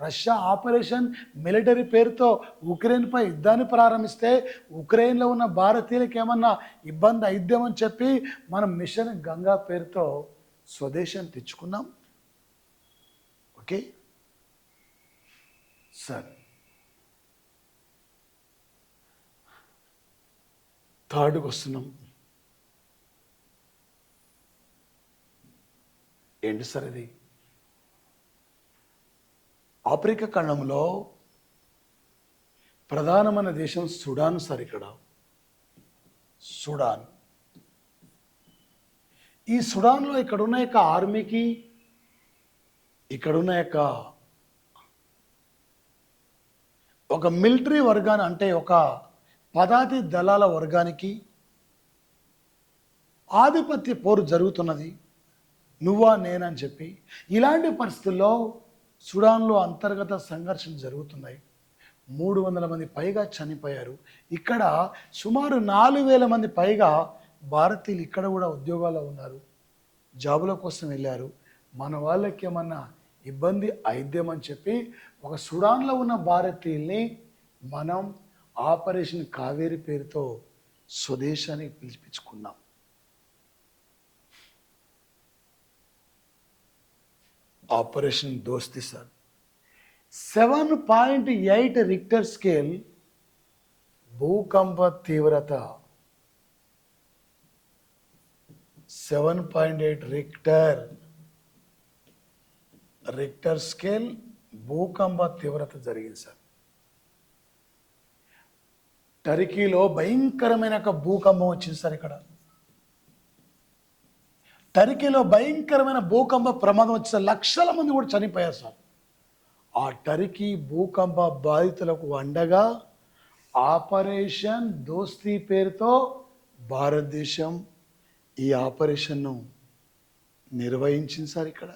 రష్యా ఆపరేషన్ మిలిటరీ పేరుతో ఉక్రెయిన్పై యుద్ధాన్ని ప్రారంభిస్తే ఉక్రెయిన్లో ఉన్న భారతీయులకు ఏమన్నా ఇబ్బంది అయిద్దామని చెప్పి మనం మిషన్ గంగా పేరుతో స్వదేశం తెచ్చుకున్నాం. Okay sir. థర్డ్కి వస్తున్నాం. ఏంటి సార్ ఇది? ఆఫ్రికా ఖండంలో ప్రధానమైన దేశం సుడాన్ సార్. ఇక్కడ సుడాన్, ఈ సుడాన్లో ఇక్కడున్న యొక్క ఆర్మీకి, ఇక్కడున్న యొక్క ఒక మిలిటరీ వర్గాన్ని అంటే ఒక పదాతి దళాల వర్గానికి ఆధిపత్య పోరు జరుగుతున్నది, నువ్వా నేనని చెప్పి. ఇలాంటి పరిస్థితుల్లో సుడాన్లో అంతర్గత సంఘర్షణలు జరుగుతున్నాయి. 300 మంది పైగా చనిపోయారు. ఇక్కడ సుమారు 4000 మంది పైగా భారతీయులు ఇక్కడ కూడా ఉద్యోగాల్లో ఉన్నారు, జాబుల కోసం వెళ్ళారు. మన వాళ్ళకి ఏమన్నా ఇబ్బంది అయిద్దామని చెప్పి ఒక సుడాన్లో ఉన్న భారతీయుల్ని మనం ఆపరేషన్ కావేరి పేరుతో స్వదేశానికి పిలిపించుకున్నాం. Operation Dosti sir. 7.8 Richter scale భూకంప తీవ్రత. 7.8 రిక్టర్ స్కేల్ భూకంప తీవ్రత జరిగింది సార్. టర్కీలో భయంకరమైన ఒక భూకంపం వచ్చింది సార్. ఇక్కడ టర్కీలో భయంకరమైన భూకంప ప్రమాదం వచ్చే లక్షల మంది కూడా చనిపోయారు సార్. ఆ టర్కీ భూకంప బాధితులకు అండగా ఆపరేషన్ దోస్తీ పేరుతో భారతదేశం ఈ ఆపరేషన్ను నిర్వహించింది సార్. ఇక్కడ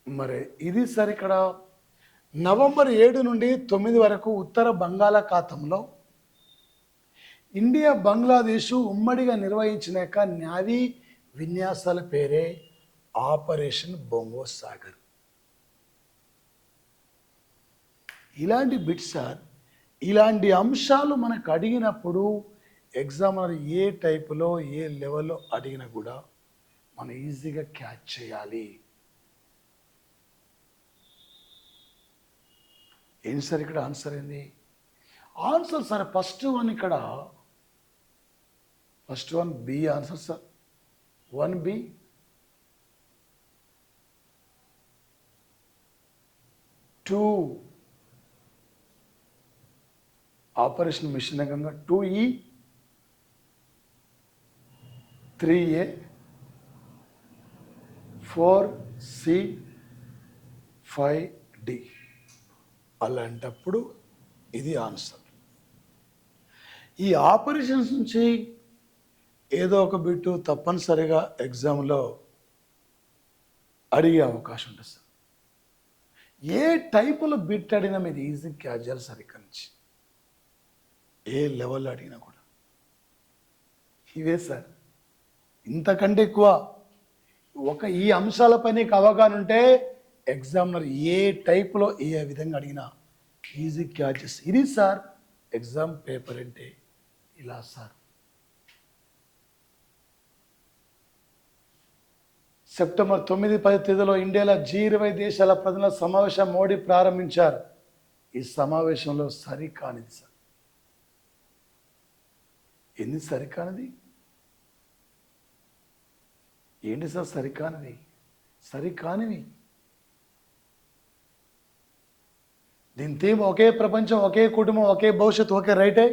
మరి ఇది సార్ ఇక్కడ నవంబర్ 7 నుండి 9 వరకు ఉత్తర బంగాళాఖాతంలో ఇండియా బంగ్లాదేశ్ ఉమ్మడిగా నిర్వహించిన యొక్క న్యావీ విన్యాసాల పేరే ఆపరేషన్ బొంగో సాగర్. ఇలాంటి బిట్స్ సార్, ఇలాంటి అంశాలు మనకు అడిగినప్పుడు ఎగ్జామినర్ ఏ టైపులో ఏ లెవెల్లో అడిగినా కూడా మనం ఈజీగా క్యాచ్ చేయాలి. ఏంటి సార్ ఇక్కడ ఆన్సర్ ఏంది? Answer sir first one B answer sir. 1B. 2 operation mission Ganga. 2E. 3A. 4C. 5D. అలాంటప్పుడు ఇది ఆన్సర్. ఈ ఆపరేషన్స్ నుంచి ఏదో ఒక బిట్టు తప్పనిసరిగా ఎగ్జామ్లో అడిగే అవకాశం ఉంటుంది సార్. ఏ టైపులో బిట్ అడిగినా మీరు ఈజీ క్యాచ్ చేయాలి సార్. ఇక్కడి నుంచి ఏ లెవెల్లో అడిగినా కూడా ఇవే సార్. ఇంతకంటే ఎక్కువ ఈ అంశాలపై నీకు అవగాహన ఉంటే ఎగ్జామినర్ ఏ టైపులో ఏ విధంగా అడిగినా ఈజీ క్యాచెస్. ఇది సార్ ఎగ్జామ్ పేపర్ అంటే ఇలా సార్. సెప్టెంబర్ 9-10 తేదీలో ఇండియాలో G20 దేశాల ప్రతినిధుల సమావేశం మోడీ ప్రారంభించారు. ఈ సమావేశంలో సరికానిది సార్. ఏంది సరికానిది? ఏంటి సార్ సరికానివి? దీని థీమ్ ఒకే ప్రపంచం, ఒకే కుటుంబం, ఒకే భవిష్యత్తు, ఒకే రైటే.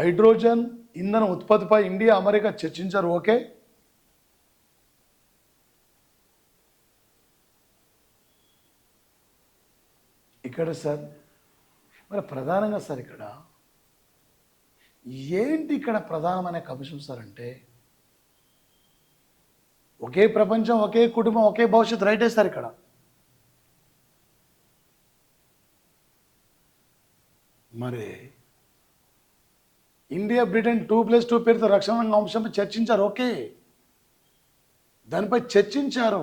హైడ్రోజన్ ఇంధన ఉత్పత్తిపై ఇండియా అమెరికా చర్చించారు, ఓకే. ఇక్కడ సార్ మరి ప్రధానంగా సార్ ఇక్కడ ఏంటి ఇక్కడ ప్రధానమైన కమిషన్ సార్ అంటే ఒకే ప్రపంచం, ఒకే కుటుంబం, ఒకే భవిష్యత్తు, రైటే సార్ ఇక్కడ. మరి ఇండియా బ్రిటన్ 2+2 పేరుతో రక్షణ రంగ అంశంపై చర్చించారు, ఓకే. దానిపై చర్చించారు.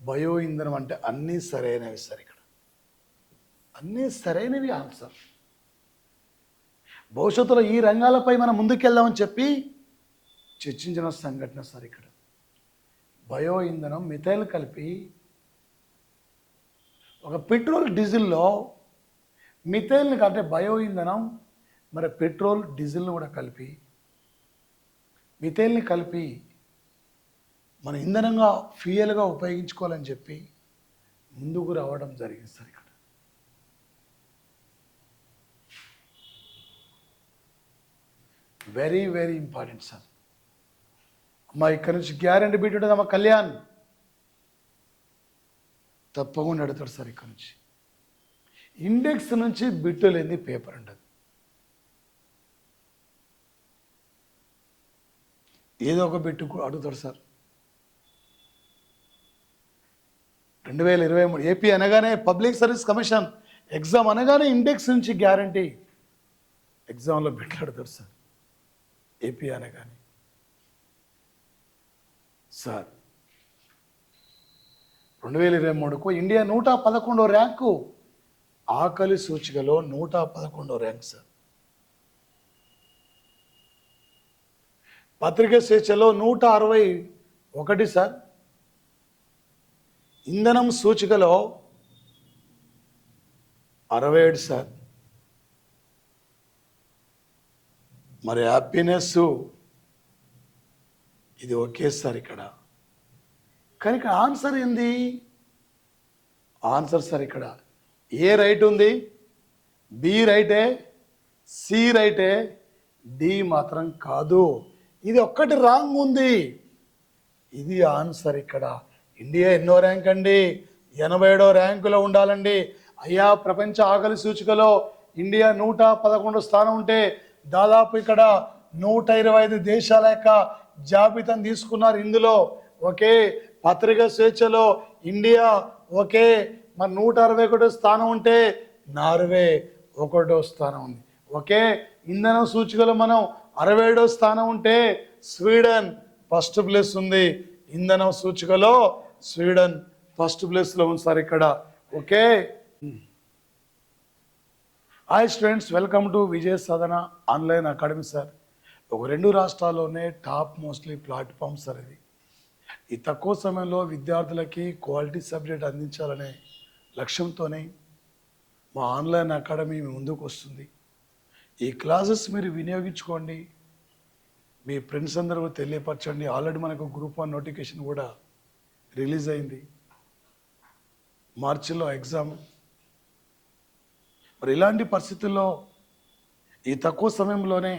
బయో ఇంధనం అంటే అన్నీ సరైనవి సార్, ఇక్కడ అన్నీ సరైనవి ఆన్సర్. భవిష్యత్తులో ఈ రంగాలపై మనం ముందుకెళ్దామని చెప్పి చర్చించిన సంఘటన సార్ ఇక్కడ. బయో ఇంధనం మిథైల్ కలిపి ఒక పెట్రోల్ డీజిల్లో మిథైల్ని అంటే బయో ఇంధనం మరి పెట్రోల్ డీజిల్ని కూడా కలిపి మిథైల్ని కలిపి మన ఇంధనంగా ఫ్యూయల్గా ఉపయోగించుకోవాలని చెప్పి ముందుకు రావడం జరిగింది సార్ ఇక్కడ. Very very important sir. అమ్మా ఇక్కడ నుంచి గ్యారెంటీ బిట్ ఉంటుంది అమ్మ. కళ్యాణ్ తప్పకుండా అడుగుతాడు సార్. ఇక్కడ నుంచి ఇండెక్స్ నుంచి బిట్టు లేని పేపర్ ఉండదు. ఏదో ఒక బిట్టు అడుగుతాడు సార్. 2023 ఏపీ అనగానే పబ్లిక్ సర్వీస్ కమిషన్ ఎగ్జామ్ అనగానే ఇండెక్స్ నుంచి గ్యారంటీ ఎగ్జామ్లో బిట్లు అడుగుతాడు సార్. ఏపీ అనగానే సార్ 2023కు ఇండియా 111వ ర్యాంకు, ఆకలి సూచికలో 111వ ర్యాంక్ సార్. పత్రికా స్వేచ్ఛలో 161 సార్. ఇంధనం సూచికలో 67 సార్. మరి హ్యాపీనెస్ ఇది ఒకేసారి ఇక్కడ. కానీ ఇక్కడ ఆన్సర్ ఏంది? ఆన్సర్ సార్ ఇక్కడ ఏ రైట్ ఉంది, బి రైటే, సి రైటే, డి మాత్రం కాదు. ఇది ఒక్కటి రాంగ్ ఉంది. ఇది ఆన్సర్ ఇక్కడ. ఇండియా ఎన్నో ర్యాంక్ అండి? 87వ ర్యాంకులో ఉండాలండి. అయ్యా ప్రపంచ ఆకలి సూచికలో ఇండియా 111 స్థానం ఉంటే దాదాపు ఇక్కడ 125 దేశాల యొక్క జాబితాను తీసుకున్నారు. ఇందులో ఒకే పత్రికా స్వేచ్ఛలో ఇండియా ఒకే మరి 161 స్థానం ఉంటే నార్వే 1వ స్థానం ఉంది. ఒకే ఇంధన సూచికలో మనం 67వ స్థానం ఉంటే స్వీడన్ ఫస్ట్ ప్లేస్ ఉంది. ఇంధన సూచికలో స్వీడన్ ఫస్ట్ ప్లేస్లో ఉంది సార్ ఇక్కడ. Okay. Hi students, welcome to Vijaya Sadhana online academy sir. ఒక 2 రాష్ట్రాల్లోనే టాప్ మోస్ట్లీ ప్లాట్ఫామ్ సార్ ఇది. ఈ తక్కువ సమయంలో విద్యార్థులకి క్వాలిటీ సబ్జెక్ట్ అందించాలనే లక్ష్యంతోనే మా ఆన్లైన్ అకాడమీ ముందుకు వస్తుంది. ఈ క్లాసెస్ మీరు వినియోగించుకోండి, మీ ఫ్రెండ్స్ అందరూ తెలియపరచండి. ఆల్రెడీ మనకు గ్రూప్ 1 నోటిఫికేషన్ కూడా రిలీజ్ అయింది. మార్చిలో ఎగ్జామ్. మరి ఇలాంటి పరిస్థితుల్లో ఈ తక్కువ సమయంలోనే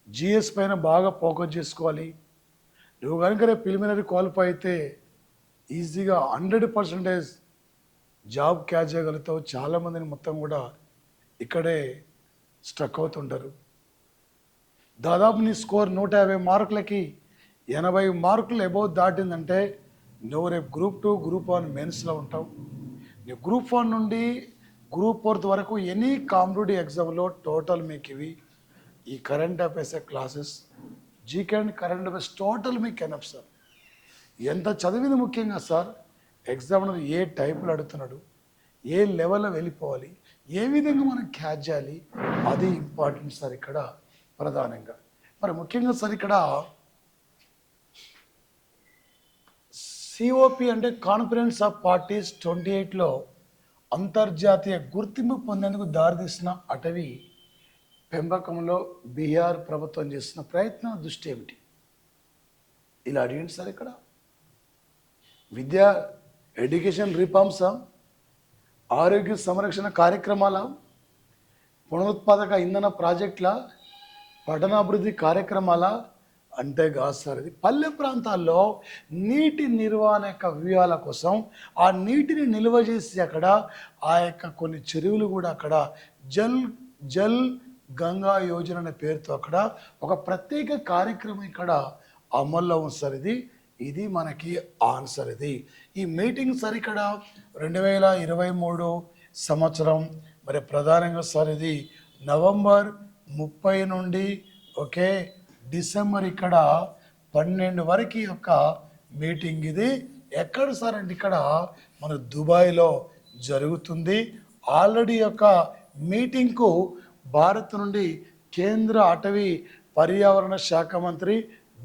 జిఎస్ పైన బాగా ఫోకస్ చేసుకోవాలి. నువ్వు కనుక రేపు ప్రిలిమినరీ క్వాలిఫై అయితే ఈజీగా 100% జాబ్ క్యాచ్ చేయగలుగుతావు. చాలామందిని మొత్తం కూడా ఇక్కడే స్ట్రక్ అవుతుంటారు. దాదాపు నీ స్కోర్ 150 మార్కులకి 80 మార్కులు అబౌవ్ దాటిందంటే నువ్వు రేపు గ్రూప్ 2, గ్రూప్ 1 మెయిన్స్లో ఉంటావు. నీ గ్రూప్ 1 నుండి గ్రూప్ 4 వరకు ఎనీ కాంపిటేటివ్ ఎగ్జామ్లో టోటల్ మీకు ఇవి ఈ current affairs classes, GK and current affairs total మీకు ఎనఫ్ సార్. ఎంత చదివింది ముఖ్యంగా సార్, ఎగ్జామినర్ ఏ టైపులో అడుగుతున్నాడు, ఏ లెవెల్లో వెళ్ళిపోవాలి, ఏ విధంగా మనం క్యాచ్ చేయాలి, అది ఇంపార్టెంట్ సార్ ఇక్కడ ప్రధానంగా. మరి ముఖ్యంగా సార్ ఇక్కడ సిఓపి అంటే కాన్ఫరెన్స్ ఆఫ్ పార్టీస్ 28లో అంతర్జాతీయ గుర్తింపు పొందేందుకు దారితీసిన అటవీ పెంపకంలో బీహార్ ప్రభుత్వం చేస్తున్న ప్రయత్నం దృష్టి ఏమిటి? ఇలా అడిగింది సార్ ఇక్కడ. విద్యా ఎడ్యుకేషన్ రిఫార్మ్సా, ఆరోగ్య సంరక్షణ కార్యక్రమాల, పునరుత్పాదక ఇంధన ప్రాజెక్టుల పట్టణాభివృద్ధి కార్యక్రమాల అంటే కాదు సార్. ఇది పల్లె ప్రాంతాల్లో నీటి నిర్వహణ యొక్క వ్యూహాల కోసం ఆ నీటిని నిల్వ చేసి అక్కడ ఆ యొక్క కొన్ని చెరువులు కూడా అక్కడ జల్ జల్ గంగా యోజన అనే పేరుతో అక్కడ ఒక ప్రత్యేక కార్యక్రమం ఇక్కడ అమల్లో ఉంది సార్. ఇది మనకి ఆన్సర్. ఈ మీటింగ్ సార్ ఇక్కడ 2023 సంవత్సరం మరి ప్రధానంగా సార్ ఇది నవంబర్ 30 నుండి డిసెంబర్ ఇక్కడ 12 వరకు యొక్క మీటింగ్. ఇది ఎక్కడ సార్ అంటే ఇక్కడ మన దుబాయ్లో జరుగుతుంది. ఆల్రెడీ యొక్క మీటింగ్కు భారత్ నుండి కేంద్ర అటవీ పర్యావరణ శాఖ మంత్రి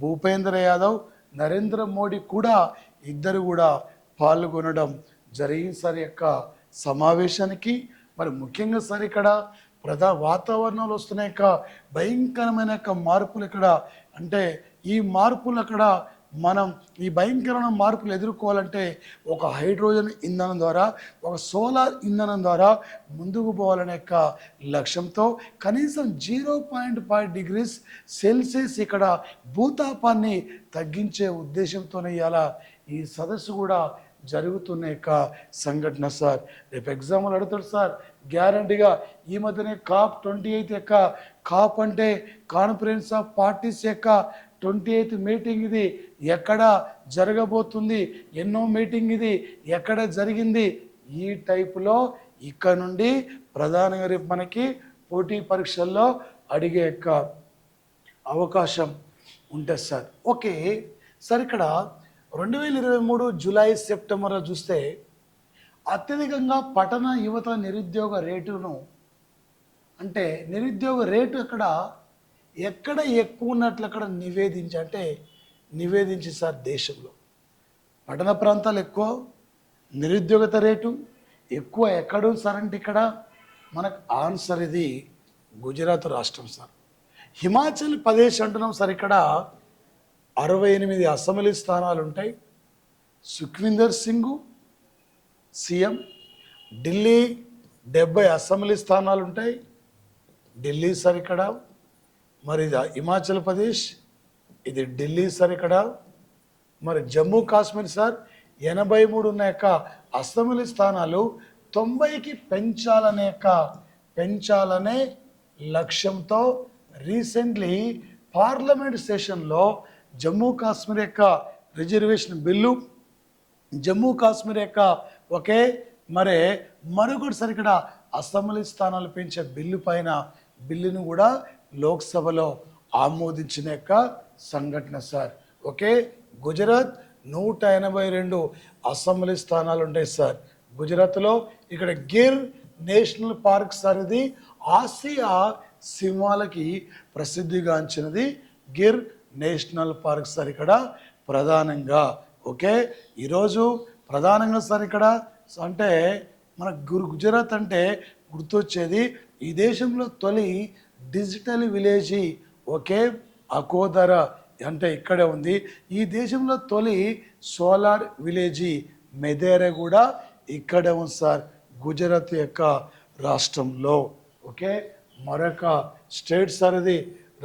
భూపేంద్ర యాదవ్, నరేంద్ర మోడీ కూడా ఇద్దరు కూడా పాల్గొనడం జరిగింది సార్ యొక్క సమావేశానికి. మరి ముఖ్యంగా సార్ ఇక్కడ వాతావరణంలో వస్తున్న యొక్క భయంకరమైన యొక్క మార్పులు ఇక్కడ అంటే ఈ మార్పులు అక్కడ మనం ఈ భయంకరమైన మార్పులు ఎదుర్కోవాలంటే ఒక హైడ్రోజన్ ఇంధనం ద్వారా ఒక సోలార్ ఇంధనం ద్వారా ముందుకు పోవాలనే యొక్క లక్ష్యంతో కనీసం 0.5 degrees సెల్సియస్ ఇక్కడ భూతాపాన్ని తగ్గించే ఉద్దేశంతోనే ఇవాళ ఈ సదస్సు కూడా జరుగుతున్న యొక్క సంఘటన సార్. రేపు ఎగ్జాంపుల్ అడుగుతాడు సార్ గ్యారంటీగా. ఈ మధ్యనే COP28 యొక్క కాప్ అంటే కాన్ఫరెన్స్ ఆఫ్ పార్టీస్ యొక్క 28th మీటింగ్ ఇది ఎక్కడ జరగబోతుంది, ఎన్నో మీటింగ్ ఇది ఎక్కడ జరిగింది, ఈ టైపులో ఇక్కడ నుండి ప్రధానంగా రేపు మనకి పోటీ పరీక్షల్లో అడిగే యొక్క అవకాశం ఉంటుంది సార్. సార్ ఇక్కడ 2023 జూలై సెప్టెంబర్లో చూస్తే అత్యధికంగా పట్టణ యువత నిరుద్యోగ రేటును అంటే నిరుద్యోగ రేటు ఎక్కడ ఎక్కువ ఉన్నట్లు అక్కడ నివేదించి సార్ దేశంలో పట్టణ ప్రాంతాలు ఎక్కువ, నిరుద్యోగత రేటు ఎక్కువ ఎక్కడ సార్ అంటే ఇక్కడ మనకు ఆన్సర్ ఇది గుజరాత్ రాష్ట్రం సార్. హిమాచల్ ప్రదేశ్ అంటున్నాం సార్. ఇక్కడ 68 అసెంబ్లీ స్థానాలు ఉంటాయి. సుఖ్వీందర్ సింగ్ సీఎం. ఢిల్లీ 70 అసెంబ్లీ స్థానాలు ఉంటాయి. ఢిల్లీ సార్ ఇక్కడ. మరి హిమాచల్ ప్రదేశ్ ఇది ఢిల్లీ సార్ ఇక్కడ. మరి జమ్మూ కాశ్మీర్ సార్ 83 ఉన్న యొక్క అసెంబ్లీ స్థానాలు 90కి పెంచాలనే లక్ష్యంతో రీసెంట్లీ పార్లమెంట్ సెషన్లో జమ్మూ కాశ్మీర్ యొక్క రిజర్వేషన్ బిల్లు, జమ్మూ కాశ్మీర్ యొక్క మరొకటి సార్ ఇక్కడ అసెంబ్లీ స్థానాలు పెంచే బిల్లును కూడా లోక్సభలో ఆమోదించిన యొక్క సంఘటన సార్. గుజరాత్ 182 అసెంబ్లీ స్థానాలు ఉంటాయి సార్ గుజరాత్లో. ఇక్కడ గిర్ నేషనల్ పార్క్ సార్. ఇది ఆసియా సింహాలకి ప్రసిద్ధిగాంచినది గిర్ నేషనల్ పార్క్ సార్ ఇక్కడ ప్రధానంగా. ఈరోజు ప్రధానంగా సార్ ఇక్కడ అంటే మన గుజరాత్ అంటే గుర్తొచ్చేది ఈ దేశంలో తొలి డిజిటల్ విలేజీ అకోదర అంటే ఇక్కడే ఉంది. ఈ దేశంలో తొలి సోలార్ విలేజీ మెదేరే కూడా ఇక్కడే ఉంది సార్ గుజరాత్ యొక్క రాష్ట్రంలో. మరొక స్టేట్ సార్ ఇది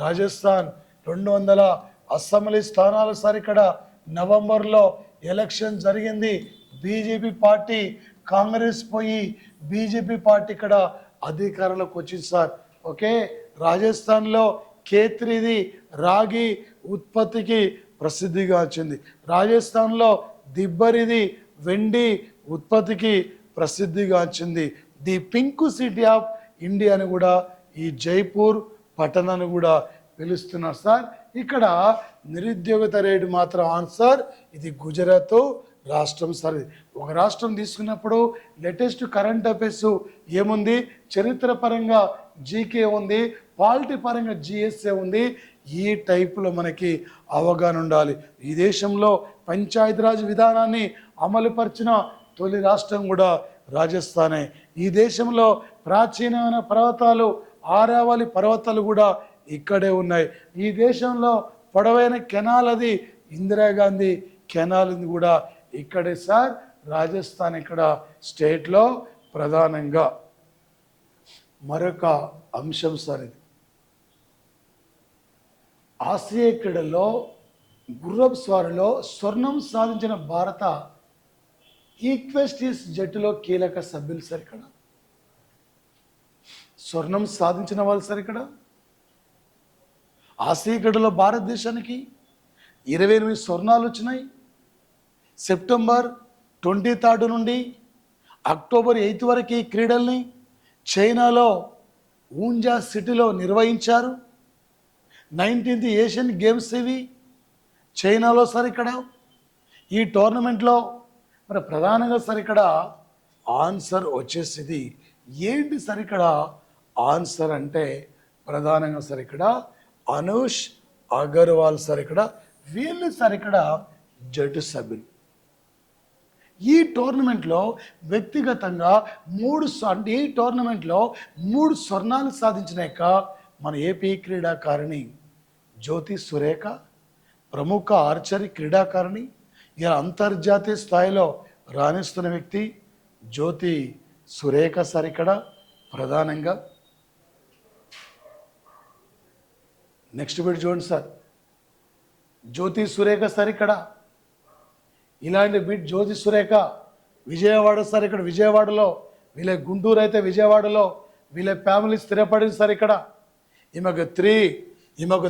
రాజస్థాన్. 200 అసెంబ్లీ స్థానాలు సార్ ఇక్కడ నవంబర్లో ఎలక్షన్ జరిగింది. బీజేపీ పార్టీ కాంగ్రెస్ పోయి బీజేపీ పార్టీ ఇక్కడ అధికారంలోకి వచ్చింది సార్. రాజస్థాన్లో ఖేత్రిది రాగి ఉత్పత్తికి ప్రసిద్ధిగా వచ్చింది. రాజస్థాన్లో దిబ్బరిది వెండి ఉత్పత్తికి ప్రసిద్ధిగా వచ్చింది. The pink city of India అని కూడా ఈ జైపూర్ పట్టణాన్ని కూడా పిలుస్తున్నారు సార్. ఇక్కడ నిరుద్యోగత రేటు మాత్రం ఆన్సర్ ఇది గుజరాత్ రాష్ట్రం సార్. ఒక రాష్ట్రం తీసుకున్నప్పుడు లేటెస్ట్ కరెంట్ అఫైర్స్ ఏముంది, చరిత్ర పరంగా జీకే ఉంది, పాలిటీ పరంగా జిఎస్ఏ ఉంది. ఈ టైపులో మనకి అవగాహన ఉండాలి. ఈ దేశంలో పంచాయతీరాజ్ విధానాన్ని అమలుపరిచిన తొలి రాష్ట్రం కూడా రాజస్థానే. ఈ దేశంలో ప్రాచీనమైన పర్వతాలు ఆరావళి పర్వతాలు కూడా ఇక్కడే ఉన్నాయి. ఈ దేశంలో పొడవైన కెనాల్ అది ఇందిరాగాంధీ కెనాల్ కూడా ఇక్కడే సార్ రాజస్థాన్ ఇక్కడ స్టేట్లో ప్రధానంగా. మరొక అంశం సార్ ఇది. ఆసియా క్రీడల్లో గుర్రపు స్వారీలో స్వర్ణం సాధించిన భారత ఈక్వెస్టీస్ జట్టులో కీలక సభ్యులు సార్ ఇక్కడ. స్వర్ణం సాధించిన వాళ్ళు సార్ ఇక్కడ. ఆసియా క్రీడలో భారతదేశానికి 28 స్వర్ణాలు వచ్చినాయి. సెప్టెంబర్ 23 నుండి అక్టోబర్ 8 వరకు ఈ క్రీడల్ని చైనాలో ఊంజా సిటీలో నిర్వహించారు. 19th ఏషియన్ గేమ్స్ ఇవి చైనాలో సార్ ఇక్కడ. ఈ టోర్నమెంట్లో మరి ప్రధానంగా సార్ ఇక్కడ ఆన్సర్ వచ్చేసింది. ఏంటి సార్ ఇక్కడ ఆన్సర్ అంటే ప్రధానంగా సార్ ఇక్కడ అనుష్ అగర్వాల్ సార్ ఇక్కడ. వీళ్ళు సార్ ఇక్కడ జట్టు సభ్యులు. ఈ టోర్నమెంట్లో వ్యక్తిగతంగా ఈ టోర్నమెంట్లో 3 స్వర్ణాలు సాధించినాక మన ఏపీ క్రీడాకారిణి జ్యోతి సురేఖ, ప్రముఖ ఆర్చరీ క్రీడాకారిణి, ఇలా అంతర్జాతీయ స్థాయిలో రాణిస్తున్న వ్యక్తి జ్యోతి సురేఖ సార్ ఇక్కడ ప్రధానంగా. నెక్స్ట్ బిట్ చూడండి సార్, జ్యోతి సురేఖ సార్ ఇక్కడ. ఇలాంటి బిట్ జ్యోతి సురేఖ విజయవాడ సార్ ఇక్కడ. విజయవాడలో వీళ్ళ గుంటూరు అయితే విజయవాడలో వీళ్ళ ఫ్యామిలీ స్థిరపడింది సార్ ఇక్కడ. ఈమెకు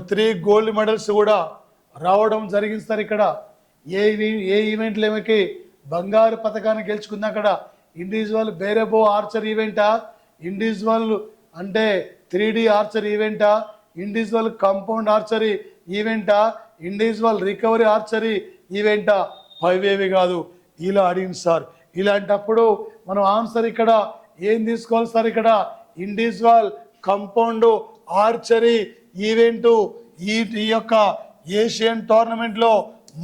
3 గోల్డ్ మెడల్స్ కూడా రావడం జరిగింది సార్ ఇక్కడ. ఏ ఈవెంట్లు ఈమెకి బంగారు పథకాన్ని గెలుచుకుంది అక్కడ. ఇండివిజువల్ బేరేబో ఆర్చర్ ఈవెంటా, ఇండివిజువల్ అంటే 3D ఆర్చర్ ఈవెంటా, ఇండివిజువల్ కాంపౌండ్ ఆర్చరీ ఈవెంటా, ఇండివిజువల్ రికవరీ ఆర్చరీ ఈవెంటా, 5 కాదు ఇలా అడిగింది సార్. ఇలాంటప్పుడు మనం ఆన్సర్ ఇక్కడ ఏం తీసుకోవాలి సార్ ఇక్కడ ఇండివిజువల్ కాంపౌండ్ ఆర్చరీ ఈవెంటు. ఈ యొక్క ఏషియన్ టోర్నమెంట్లో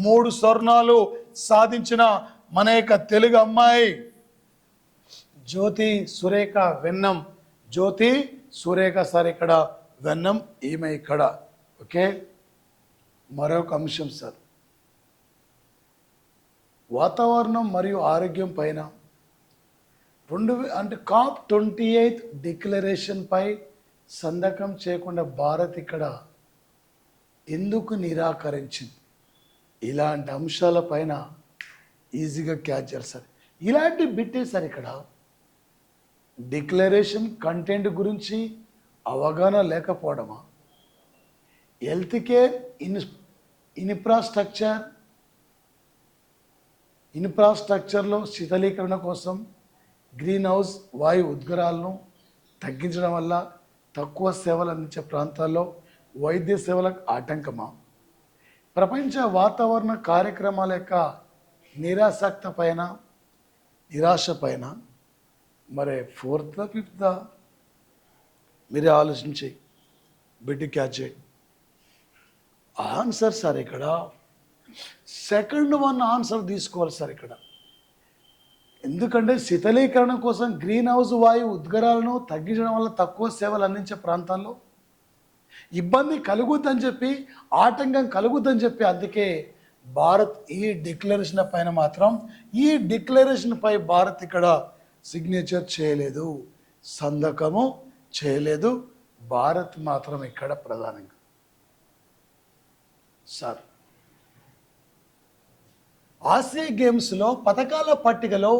3 స్వర్ణాలు సాధించిన మన యొక్క తెలుగు అమ్మాయి జ్యోతి సురేఖ వెన్నం. జ్యోతి సురేఖ సార్ ఇక్కడ వెన్నం, ఈమె ఇక్కడ. ఓకే, మరొక అంశం సార్, వాతావరణం మరియు ఆరోగ్యం పైన COP28 డిక్లరేషన్ పై సంతకం చేయకుండా భారత్ ఇక్కడ ఎందుకు నిరాకరించింది? ఇలాంటి అంశాల పైన ఈజీగా క్యాచ్ చేస్తారు. ఇలాంటి బిట్టే సార్ ఇక్కడ డిక్లరేషన్ కంటెంట్ గురించి అవగాహన లేకపోవడమా, హెల్త్ కేర్ ఇన్ఫ్రాస్ట్రక్చర్లో శీతలీకరణ కోసం గ్రీన్ హౌస్ వాయు ఉద్గారాలను తగ్గించడం వల్ల తక్కువ సేవలు అందించే ప్రాంతాల్లో వైద్య సేవలకు ఆటంకమా, ప్రపంచ వాతావరణ కార్యక్రమాల యొక్క నిరాశ పైన మరి 4th 5th మీరే ఆలోచించి బిడ్డ క్యాచ్ చేయండి. ఆన్సర్ సార్ ఇక్కడ సెకండ్ వన్ ఆన్సర్ తీసుకోవాలి సార్ ఇక్కడ. ఎందుకంటే శీతలీకరణ కోసం గ్రీన్ హౌస్ వాయువు ఉద్గారాలను తగ్గించడం వల్ల తక్కువ సేవలు అందించే ప్రాంతాల్లో ఇబ్బంది కలుగుద్దని చెప్పి, ఆటంకం కలుగుద్దని చెప్పి, అందుకే భారత్ ఈ డిక్లరేషన్ పైన మాత్రం పై భారత్ ఇక్కడ సిగ్నేచర్ చేయలేదు, సంతకము చేయలేదు. భారత్ మాత్రం ఇక్కడ ప్రధానంగా సార్ ఆసియా గేమ్స్లో పథకాల పట్టికలో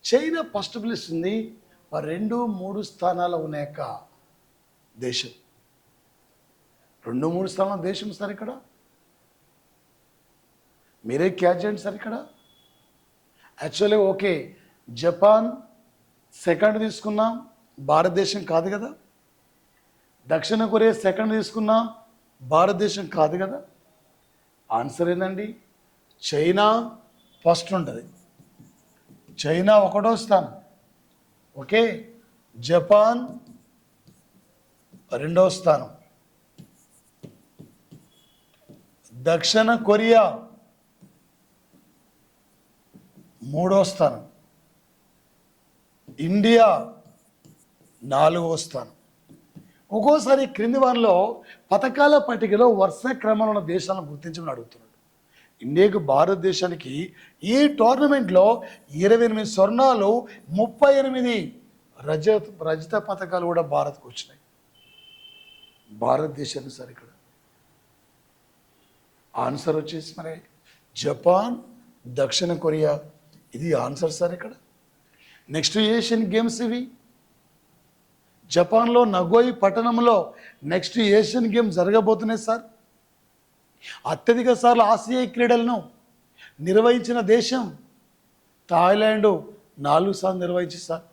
చైనా ఫస్ట్ ప్లేస్ ఉంది. 2-3 స్థానాలు ఉన్నాయక దేశం, 2-3 స్థానాల దేశం సార్ ఇక్కడ. మీరే క్యాచ్ చేయండి సార్ ఇక్కడ. యాక్చువల్లీ ఓకే, జపాన్ సెకండ్ తీసుకున్నాం, భారతదేశం కాదు కదా. దక్షిణ కొరియా సెకండ్ తీసుకున్నాం, భారతదేశం కాదు కదా. ఆన్సర్ ఏంటండి? చైనా ఫస్ట్ ఉంటుంది, చైనా 1వ స్థానం. ఓకే, జపాన్ 2వ స్థానం, దక్షిణ కొరియా 3వ స్థానం, ఇండియా 4వ స్థానం. ఒక్కోసారి క్రింది వారిలో పథకాల పట్టికలో వరుస క్రమంలో ఉన్న దేశాలను గుర్తించమని అడుగుతున్నాడు. ఇండియాకు, భారతదేశానికి ఈ టోర్నమెంట్లో 28 స్వర్ణాలు, 38 రజత పథకాలు కూడా భారత్కు వచ్చినాయి. భారతదేశాన్ని సార్ ఇక్కడ ఆన్సర్ వచ్చేసి మరి జపాన్, దక్షిణ కొరియా, ఇది ఆన్సర్ సార్ ఇక్కడ. నెక్స్ట్ ఏషియన్ గేమ్స్ ఇవి. జపాన్లో నగోయి పట్టణంలో నెక్స్ట్ ఏషియన్ గేమ్స్ జరగబోతున్నాయి సార్. అత్యధిక సార్లు ఆసియా క్రీడలను నిర్వహించిన దేశం థాయిలాండ్ 4 సార్లు నిర్వహించింది సార్.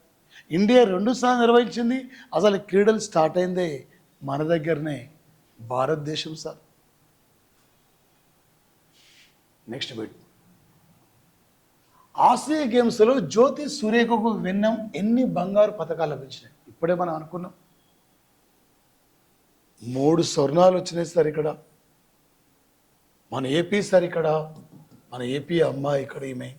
ఇండియా 2 సార్లు నిర్వహించింది. అసలు క్రీడలు స్టార్ట్ అయిందే మన దగ్గరనే, భారతదేశం సార్. Next bit. ఆసియా గేమ్స్లో జ్యోతి సూర్యకు విన్నం ఎన్ని బంగారు పథకాలు లభించినాయి? ఇప్పుడే మనం అనుకున్నాం 3 స్వర్ణాలు వచ్చినాయి సార్ ఇక్కడ. మన ఏపీ సార్ ఇక్కడ, మన ఏపీ అమ్మాయి ఇక్కడ ఈమె.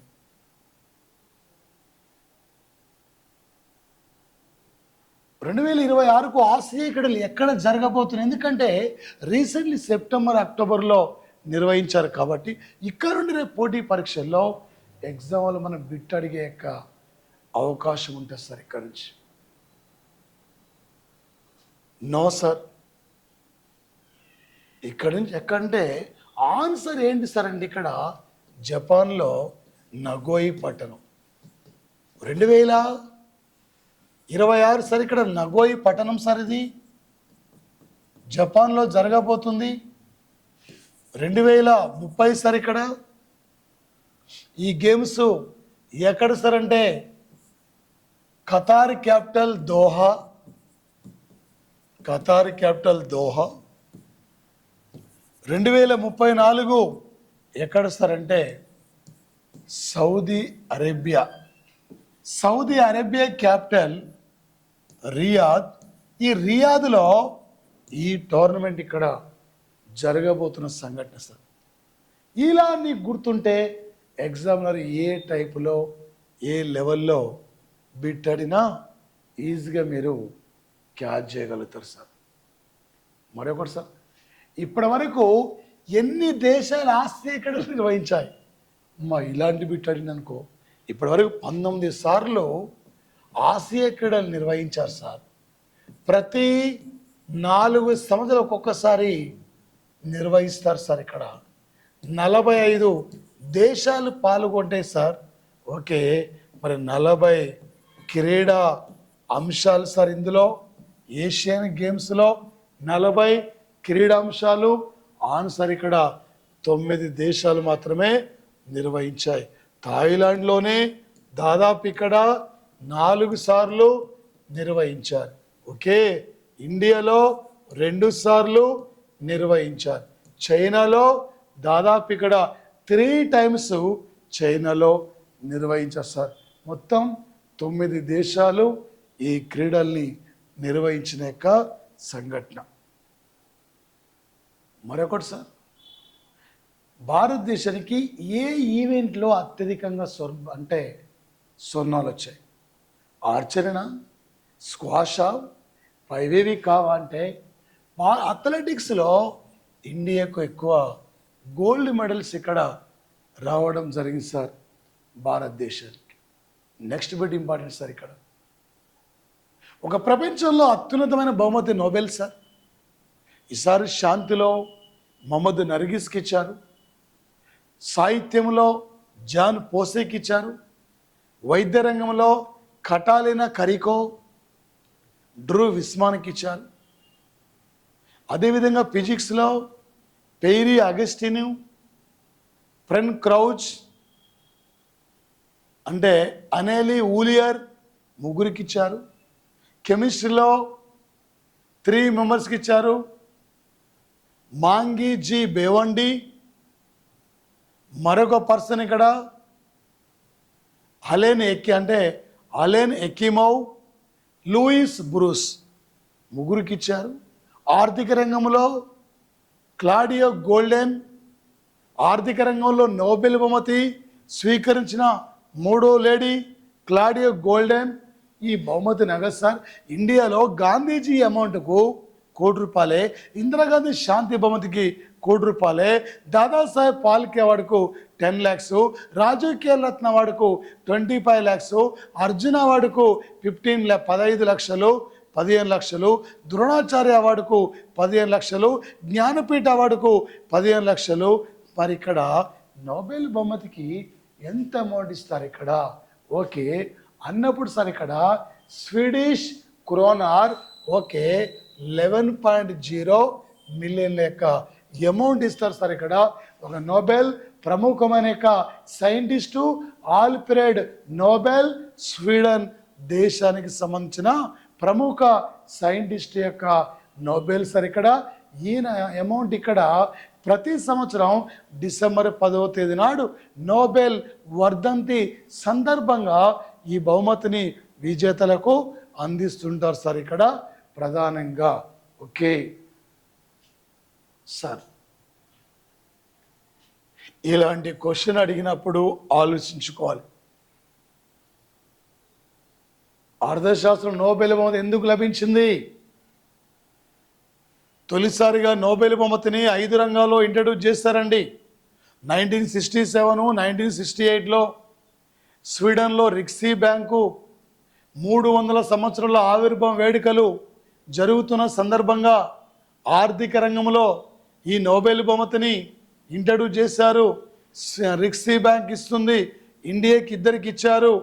రెండు 2026కు ఆసియా క్రీడలు ఎక్కడ జరగబోతున్నాయి? ఎందుకంటే రీసెంట్లీ సెప్టెంబర్, అక్టోబర్లో నిర్వహించారు కాబట్టి ఇక్కడ నుండి రేపు పోటీ పరీక్షల్లో ఎగ్జామ్లో మనం బిట్ అడిగే యొక్క అవకాశం ఉంటుంది సార్. ఇక్కడ నుంచి నో సార్. ఇక్కడ నుంచి ఎక్కడంటే ఆన్సర్ ఏంటి సార్ అండి? ఇక్కడ జపాన్లో నగోయి పట్టణం 2026 సార్. ఇక్కడ నగోయి పట్టణం సార్, ఇది జపాన్లో జరగబోతుంది. 2030 సార్. ఇక్కడ ఈ గేమ్స్ ఎక్కడ సార్ అంటే Qatar capital Doha. Qatar capital Doha. 2034 ఎక్కడ సార్ అంటే Saudi Arabia. Saudi Arabia capital Riyadh. ఈ రియాద్లో ఈ టోర్నమెంట్ ఇక్కడ జరగబోతున్న సంఘటన సార్. ఇలా నీకు గుర్తుంటే ఎగ్జామినర్ ఏ టైపులో ఏ లెవెల్లో బిట్ అడినా ఈజీగా మీరు క్యాచ్ చేయగలుగుతారు సార్. మరొకటి సార్, ఇప్పటి వరకు ఎన్ని దేశాలు ఆసియా క్రీడలు నిర్వహించాయి? ఇలాంటి బిట్ అడిననుకో, ఇప్పటి వరకు 19 సార్లు ఆసియా క్రీడలు నిర్వహించారు సార్. ప్రతి 4 సంవత్సరాలు ఒక్కొక్కసారి నిర్వహిస్తారు సార్. ఇక్కడ 45 దేశాలు పాల్గొంటాయి సార్. ఓకే, మరి 40 క్రీడా అంశాలు సార్. ఇందులో ఏషియన్ గేమ్స్లో 40 క్రీడా అంశాలు. ఆన్సర్ ఇక్కడ 9 దేశాలు మాత్రమే నిర్వహించాయి. థాయిలాండ్లోనే దాదాపు ఇక్కడ 4 సార్లు నిర్వహించారు. ఓకే, ఇండియాలో 2 సార్లు నిర్వహించారు. చైనాలో దాదాపు ఇక్కడ 3 టైమ్స్ చైనాలో నిర్వహించారు సార్. మొత్తం 9 దేశాలు ఈ క్రీడల్ని నిర్వహించిన యొక్క సంఘటన. మరొకటి సార్, భారతదేశానికి ఏ ఈవెంట్లో అత్యధికంగా స్వర్ణాలు వచ్చాయి? ఆర్చరీనా, స్క్వాషా, పైవేవి కావా అంటే అథ్లెటిక్స్లో ఇండియాకు ఎక్కువ గోల్డ్ మెడల్స్ ఇక్కడ రావడం జరిగింది సార్ భారతదేశానికి. Next bit important sir. ఇక్కడ ఒక ప్రపంచంలో అత్యున్నతమైన బహుమతి నోబెల్ సార్. ఈసారి శాంతిలో మహమ్మద్ నర్గిస్కి ఇచ్చారు. సాహిత్యంలో జాన్ పోసేకి ఇచ్చారు. వైద్య రంగంలో కటాలినా కరికో, డ్రూ విస్మాన్కి ఇచ్చారు. అదేవిధంగా ఫిజిక్స్లో పెయిరీ అగస్టిన్, ఫ్రెన్ క్రౌచ్ అంటే అనేలి ఊలియర్ ముగ్గురికి ఇచ్చారు. కెమిస్ట్రీలో 3 మెంబర్స్కి ఇచ్చారు. మాంగి జీ బేవండి, మరొక పర్సన్ ఇక్కడ అలెన్ ఎకిమోవ్, లూయిస్ బ్రూస్ ముగ్గురికి ఇచ్చారు. ఆర్థిక రంగంలో క్లాడియో గోల్డెన్, ఆర్థిక రంగంలో నోబెల్ బహుమతి స్వీకరించిన 3వ లేడీ క్లాడియో గోల్డెన్. ఈ బహుమతి నగదు సార్. ఇండియాలో గాంధీజీ అమౌంట్కు కోటి రూపాయలే, ఇందిరాగాంధీ శాంతి బహుమతికి కోటి రూపాయలే, దాదాసాహెబ్ పాల్కే అవార్డుకు 10 lakhs, రాజీవ్ ఖేల్ రత్న అవార్డుకు 25 lakhs, అర్జున అవార్డుకు 15 లక్షలు 15 లక్షలు, ద్రోణాచార్య అవార్డుకు 15 లక్షలు, జ్ఞానపీఠ అవార్డుకు 15 లక్షలు. మరి ఇక్కడ నోబెల్ బహుమతికి ఎంత అమౌంట్ ఇస్తారు ఇక్కడ? ఓకే అన్నప్పుడు సార్ ఇక్కడ స్వీడిష్ క్రోనార్ ఓకే 11.0 మిలియన్ లెక్క అమౌంట్ ఇస్తారు సార్ ఇక్కడ. ఒక నోబెల్ ప్రముఖమైన సైంటిస్టు ఆల్ఫ్రెడ్ నోబెల్ స్వీడన్ దేశానికి సంబంధించిన ప్రముఖ సైంటిస్ట్ యొక్క నోబెల్ సార్ ఇక్కడ. ఈయన అమౌంట్ ఇక్కడ ప్రతి సంవత్సరం డిసెంబర్ 10వ తేదీ నాడు నోబెల్ వర్ధంతి సందర్భంగా ఈ బహుమతిని విజేతలకు అందిస్తుంటారు సార్ ఇక్కడ ప్రధానంగా. ఓకే సార్, ఇలాంటి క్వశ్చన్ అడిగినప్పుడు ఆలోచించుకోవాలి. అర్థశాస్త్రం నోబెల్ బహుమతి ఎందుకు లభించింది? తొలిసారిగా నోబెల్ బహుమతిని 5 రంగాల్లో ఇంట్రడ్యూస్ చేస్తారండి. 1967, 1968లో స్వీడన్లో రిక్సీ బ్యాంకు 300 సంవత్సరాల ఆవిర్భావం వేడుకలు జరుగుతున్న సందర్భంగా ఆర్థిక రంగంలో ఈ నోబెల్ బహుమతిని ఇంట్రడ్యూస్ చేశారు. రిక్సీ బ్యాంక్ ఇస్తుంది, ఇండియాకి ఇద్దరికి ఇచ్చారు.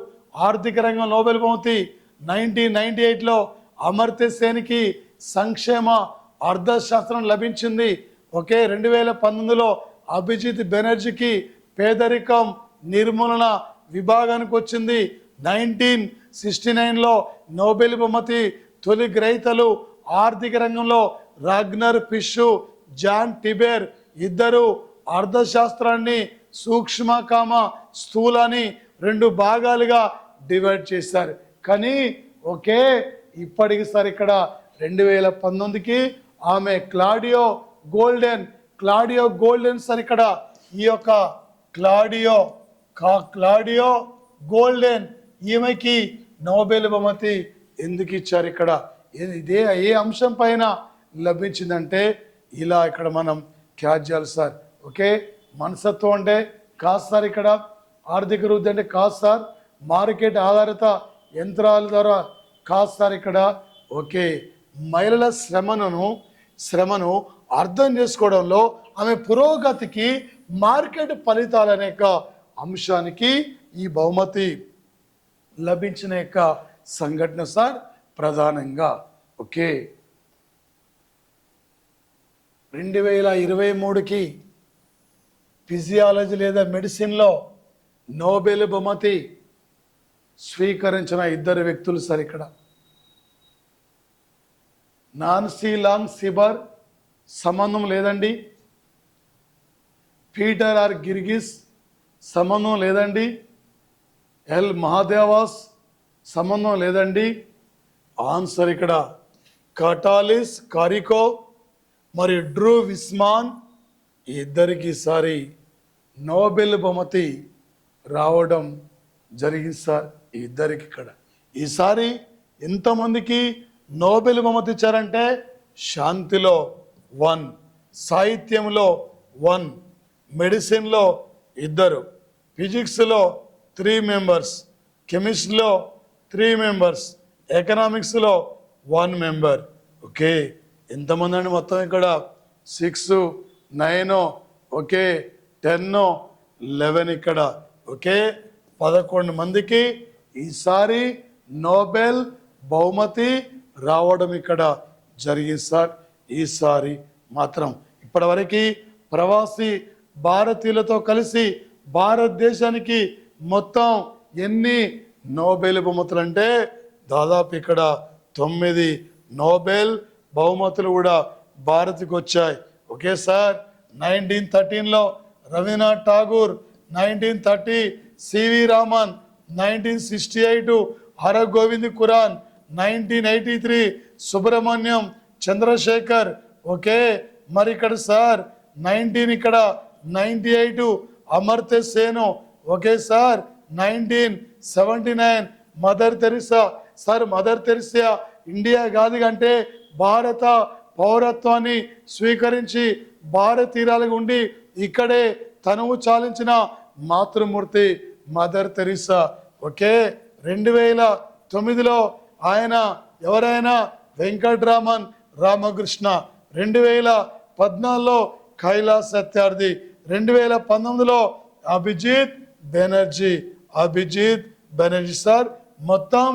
ఆర్థిక రంగం నోబెల్ బహుమతి 1998లో అమర్త్య సేన్కి సంక్షేమ అర్థశాస్త్రం లభించింది. ఒకే 2019లో అభిజిత్ బెనర్జీకి పేదరికం నిర్మూలన విభాగానికి వచ్చింది. 1969లో నోబెల్ బహుమతి తొలి గ్రహీతలు ఆర్థిక రంగంలో రాగ్నర్ ఫిష్, జాన్ టిబెర్ ఇద్దరు అర్థశాస్త్రాన్ని సూక్ష్మకామ స్థూలని 2 భాగాలుగా డివైడ్ చేశారు. కానీ ఓకే ఇప్పటికి సార్ ఇక్కడ 2019కి ఆమె క్లాడియో గోల్డెన్ సార్ ఇక్కడ ఈ యొక్క క్లాడియో గోల్డెన్ ఈమెకి నోబెల్ బహుమతి ఎందుకు ఇచ్చారు ఇక్కడ? ఇదే ఏ అంశం పైన లభించిందంటే ఇలా ఇక్కడ మనం క్యాచ్ చేయాలి సార్. ఓకే మనస్తత్వం అంటే కాదు సార్ ఇక్కడ, ఆర్థిక వృద్ధి అంటే కాదు సార్, మార్కెట్ ఆధారిత యంత్రాల ద్వారా కాదు సార్ ఇక్కడ. ఓకే మహిళల శ్రమను అర్థం చేసుకోవడంలో ఆమె పురోగతికి మార్కెట్ ఫలితాలు అనే అంశానికి ఈ బహుమతి లభించిన సంఘటన సార్ ప్రధానంగా. ఓకే 2023కి ఫిజియాలజీ లేదా మెడిసిన్లో నోబెల్ బహుమతి స్వీకరించిన 2 వ్యక్తులు సార్ ఇక్కడ. నాన్సీ లాంగ్ సిబర్ సంబంధం లేదండి, పీటర్ ఆర్ గిర్గిస్ సంబంధం లేదండి, ఎల్ మహాదేవాస్ సంబంధం లేదండి. ఆన్సర్ ఇక్కడ కటాలిస్ కారికో మరి డ్రూ విస్మాన్ ఈ ఇద్దరికి ఈసారి నోబెల్ బహుమతి రావడం జరిగింది సార్. ఈ ఇద్దరికి ఇక్కడ ఈసారి ఎంతమందికి నోబెల్ బహుమతి ఇచ్చారంటే శాంతిలో 1, సాహిత్యంలో 1, మెడిసిన్లో 2, ఫిజిక్స్లో 3 మెంబర్స్, కెమిస్ట్రీలో 3 మెంబర్స్, ఎకనామిక్స్లో 1 మెంబర్. ఓకే ఎంతమంది అండి మొత్తం ఇక్కడ? 6, 9 ఓకే 10, 11 ఇక్కడ. ఓకే 11 మందికి ఈసారి నోబెల్ బహుమతి రావడం ఇక్కడ జరిగింది సార్. ఈసారి మాత్రం ఇప్పటివరకు ప్రవాసీ భారతీయులతో కలిసి భారతదేశానికి మొత్తం ఎన్ని నోబెల్ బహుమతులు అంటే దాదాపు ఇక్కడ 9 నోబెల్ బహుమతులు కూడా భారత్కి వచ్చాయి. ఓకే సార్ 1913లో రవీంద్రనాథ్ ఠాగూర్, 1930 సివి రామన్, 1968 హరగోవింద్ ఖురాన్, 1983 సుబ్రహ్మణ్యం చంద్రశేఖర్. ఓకే మరి ఇక్కడ sir 1998 Amartya Sen. Okay sir 1979 mother Teresa. Sir mother Teresa India కాదు అంటే భారత పౌరత్వాన్ని స్వీకరించి భారత తీరాలుగా ఉండి ఇక్కడే తనువు చాలించిన మాతృమూర్తి మదర్ తెరీసా. ఓకే, 2009లో ఆయన ఎవరైనా వెంకట్రామన్ రామకృష్ణ, 2014లో కైలాస్ సత్యార్థి, 2019లో అభిజిత్ బెనర్జీ సార్. మొత్తం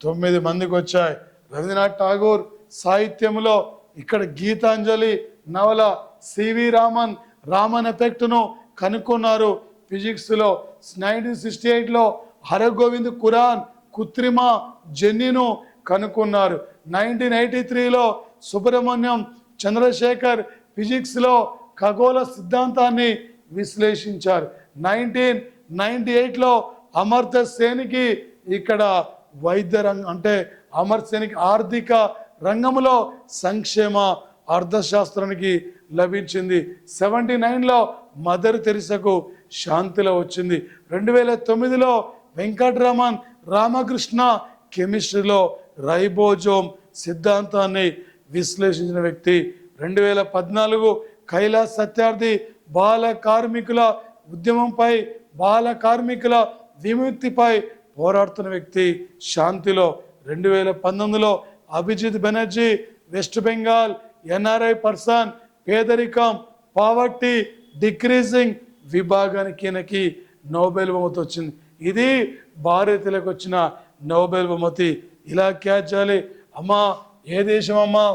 9 మందికి వచ్చాయి. రవీంద్రనాథ్ ఠాగూర్ సాహిత్యంలో ఇక్కడ గీతాంజలి నవల, సివి రామన్ ఎఫెక్ట్ను కనుక్కున్నారు. ఫిజిక్స్లో 1968లో హరగోవింద్ ఖురాన్ కృత్రిమ జన్యును కనుక్కున్నారు. 1983లో సుబ్రహ్మణ్యం చంద్రశేఖర్ ఫిజిక్స్లో ఖగోళ సిద్ధాంతాన్ని విశ్లేషించారు. 1998లో అమర్త్య సేన్కి ఇక్కడ వైద్య రంగం అంటే అమర్త్య సేన్కి ఆర్థిక రంగంలో సంక్షేమ అర్థశాస్త్రానికి లభించింది. 79లో మదర్ తెరీసాకు శాంతిలో వచ్చింది. 2009లో వెంకటరామన్ రామకృష్ణ కెమిస్ట్రీలో రైబోజోమ్ సిద్ధాంతాన్ని విశ్లేషించిన వ్యక్తి. 2014 కైలాస్ సత్యార్థి బాల కార్మికుల ఉద్యమంపై, బాల కార్మికుల విముక్తిపై పోరాడుతున్న వ్యక్తి శాంతిలో. 2019లో అభిజిత్ బెనర్జీ వెస్ట్ బెంగాల్ ఎన్ఆర్ఐ పర్సన్, పేదరికం పావర్టీ డిక్రీజింగ్ విభాగానికి నోబెల్ బహుమతి వచ్చింది. ఇది భారతీయులకు వచ్చిన నోబెల్ బహుమతి. ఇలా క్యాచ్ చేయాలి. అమ్మా ఏ దేశం అమ్మా?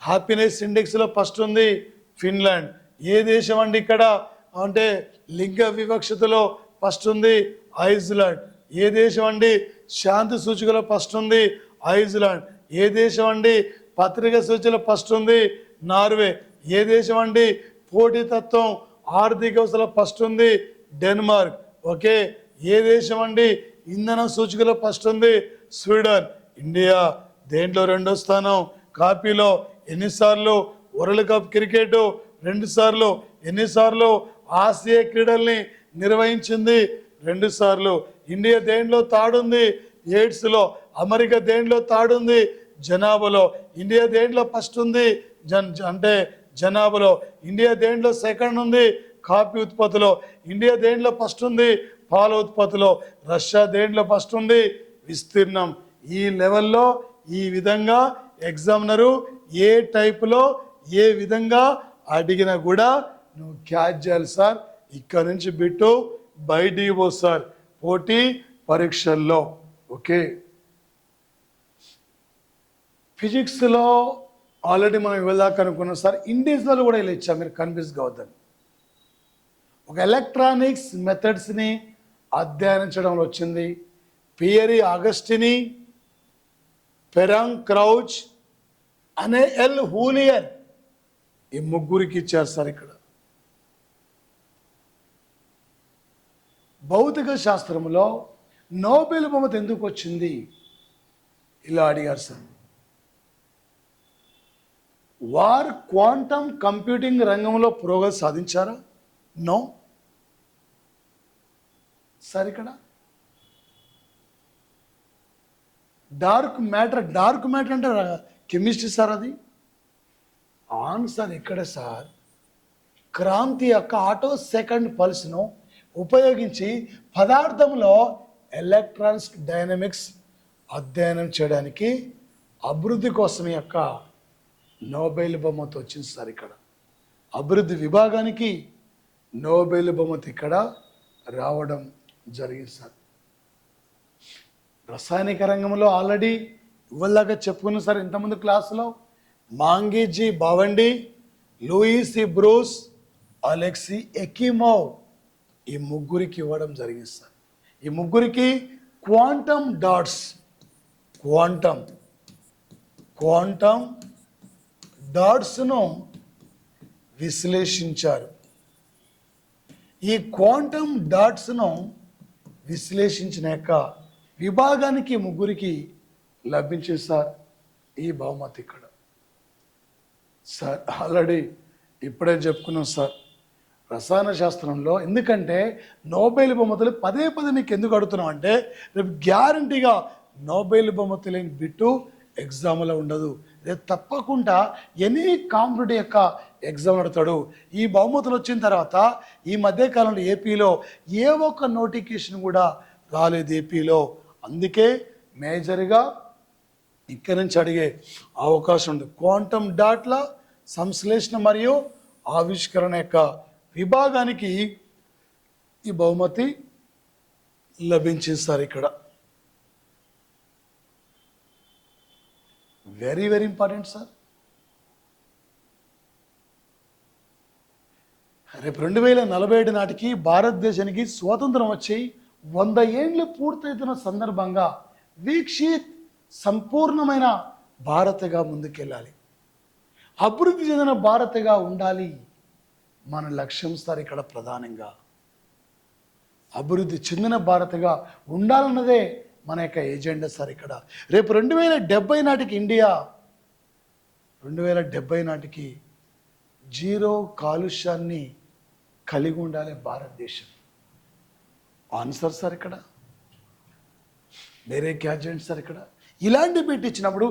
హ్యాపీనెస్ ఇండెక్స్లో ఫస్ట్ ఉంది ఫిన్లాండ్. ఏ దేశం అండి ఇక్కడ అంటే లింగ వివక్షతలో ఫస్ట్ ఉంది ఐస్లాండ్. ఏ దేశం అండి శాంతి సూచికలో ఫస్ట్ ఉంది ఐస్లాండ్. ఏ దేశం అండి పత్రిక సూచికలో ఫస్ట్ ఉంది నార్వే. ఏ దేశం అండి పోటీతత్వం ఆర్థిక వ్యవస్థలో ఫస్ట్ ఉంది డెన్మార్క్. ఓకే, ఏ దేశం అండి ఇంధన సూచికలో ఫస్ట్ ఉంది స్వీడన్. ఇండియా దేంట్లో 2వ స్థానం. కాపీలో ఎన్నిసార్లు వరల్డ్ కప్ క్రికెట్ 2 సార్లు. ఎన్నిసార్లు ఆసియా క్రీడల్ని నిర్వహించింది 2 సార్లు. ఇండియా దేంట్లో తాడుంది ఎయిడ్స్లో. అమెరికా దేంట్లో తాడుంది జనాభాలో. ఇండియా దేంట్లో ఫస్ట్ ఉంది అంటే జనాభాలో. ఇండియా దేంట్లో సెకండ్ ఉంది కాఫీ ఉత్పత్తిలో. ఇండియా దేంట్లో ఫస్ట్ ఉంది పాల ఉత్పత్తిలో. రష్యా దేంట్లో ఫస్ట్ ఉంది విస్తీర్ణం. ఈ లెవెల్లో ఈ విధంగా ఎగ్జామినరు ఏ టైపులో ఏ విధంగా అడిగినా కూడా నువ్వు క్యాచ్ చేయాలి సార్. ఇక్కడ నుంచి బిట్టు బయటికి పో సార్ పోటీ పరీక్షల్లో. ఓకే, ఫిజిక్స్లో ఆల్రెడీ మనం ఇవ్వదాకా అనుకున్నాం సార్. ఇండివిజువల్ కూడా ఇలా ఇచ్చాం, మీరు కన్ఫ్యూజ్ కావద్దని. ఒక ఎలక్ట్రానిక్స్ మెథడ్స్ని అధ్యయనించడంలో వచ్చింది పియరీ ఆగస్టిని, ఫెరాంగ్ క్రౌచ్ అనే ఎల్ హూలియర్. ఈ ముగ్గురికి ఇచ్చారు సార్. ఇక్కడ భౌతిక శాస్త్రంలో నోబెల్ బహుమతి ఎందుకు వచ్చింది ఇలా అడిగారు సార్. వారు క్వాంటమ్ కంప్యూటింగ్ రంగంలో పురోగతి సాధించారా? No sir. ఇక్కడ డార్క్ మ్యాటర్ అంటే కెమిస్ట్రీ సార్. అది ఆన్ సార్. ఇక్కడ సార్ క్రాంతి యొక్క ఆటో సెకండ్ పల్స్ను ఉపయోగించి పదార్థంలో ఎలక్ట్రానిక్స్ డైనమిక్స్ అధ్యయనం చేయడానికి అభివృద్ధి కోసం యొక్క నోబెల్ బహుమతి వచ్చింది సార్. ఇక్కడ అభివృద్ధి విభాగానికి నోబెల్ బహుమతి ఇక్కడ రావడం జరిగింది సార్. రసాయనిక రంగంలో ఆల్రెడీ ఇవ్వలాగా చెప్పుకున్నాం సార్ ఇంతకుముందు క్లాసులో. మాంగీజీ బావండి, లూయిస్ బ్రూస్, అలెక్సీ ఎకిమోవ్, ఈ ముగ్గురికి ఇవ్వడం జరిగింది సార్. ఈ ముగ్గురికి క్వాంటమ్ డాట్స్ను విశ్లేషించారు. ఈ క్వాంటమ్ డాట్స్ను విశ్లేషించిన యొక్క విభాగానికి ముగ్గురికి లభించింది సార్ ఈ బహుమతి. ఇక్కడ సార్ ఆల్రెడీ ఇప్పుడే చెప్పుకున్నాం సార్ రసాయన శాస్త్రంలో. ఎందుకంటే నోబెల్ బహుమతులు పదే మీకు ఎందుకు అడుగుతున్నాం అంటే రేపు గ్యారంటీగా నోబెల్ బహుమతి లేని బిట్టు ఎగ్జామ్లో ఉండదు. రేపు తప్పకుండా ఎనీ కాంపిటేటివ్ యొక్క ఎగ్జామ్ నడతాడు. ఈ బహుమతులు వచ్చిన తర్వాత ఈ మధ్యకాలంలో ఏపీలో ఏ ఒక్క నోటిఫికేషన్ కూడా రాలేదు ఏపీలో. అందుకే మేజర్గా ఇక్కడి నుంచి అడిగే అవకాశం ఉంది. క్వాంటమ్ డాట్ల సంశ్లేషణ మరియు ఆవిష్కరణ యొక్క విభాగానికి ఈ బహుమతి లభించింది సార్. ఇక్కడ వెరీ వెరీ ఇంపార్టెంట్ సార్. రేపు 2047 నాటికి భారతదేశానికి స్వాతంత్రం వచ్చి 100 ఏండ్లు పూర్తవుతున్న సందర్భంగా వీక్షిత్ సంపూర్ణమైన భారత్గా ముందుకెళ్ళాలి, అభివృద్ధి చెందిన భారత్గా ఉండాలి మన లక్ష్యం సార్. ఇక్కడ ప్రధానంగా అభివృద్ధి చెందిన భారత్గా ఉండాలన్నదే మన యొక్క ఎజెండా సార్. ఇక్కడ రేపు 2070 నాటికి ఇండియా 2070 నాటికి జీరో కాలుష్యాన్ని కలిగి ఉండాలి భారతదేశం. Answer sir. ఇక్కడ వేరే గ్యాడ్జెంట్ సార్. ఇక్కడ ఇలాంటి పెట్టించినప్పుడు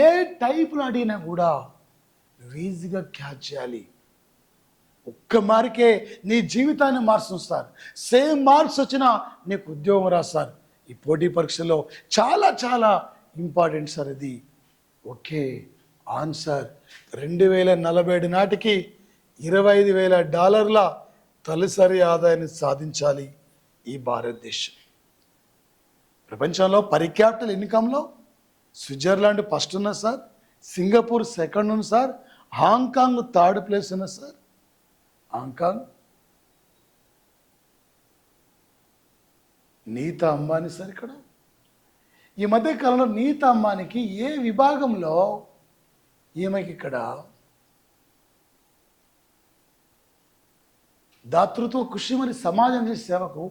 ఏ టైపులో అడిగినా కూడా ఈజీగా క్యాచ్ చేయాలి. ఒక్క మార్కే నీ జీవితాన్ని మార్చుతుంది సార్. సేమ్ మార్క్స్ వచ్చినా నీకు ఉద్యోగం రా సార్. ఈ పోటీ పరీక్షలో చాలా చాలా ఇంపార్టెంట్ సార్ ఇది. ఓకే ఆన్సర్ 2047 నాటికి $25,000 తలసరి ఆదాయాన్ని సాధించాలి ఈ భారతదేశం. ప్రపంచంలో పర్ క్యాపిటల్ ఇన్కంలో స్విట్జర్లాండ్ ఫస్ట్ ఉన్నది సార్, సింగపూర్ సెకండ్ ఉంది సార్, హాంకాంగ్ థర్డ్ ప్లేస్ ఉన్నది sir. Hong Kong Nita Ambani sir. ఇక్కడ ఈ మధ్య కాలంలో నీతా అంబానీకి ఏ విభాగంలో ఈమెకి ఇక్కడ దాతృత్వ కృషి మరి సమాజం చేసే సేవకు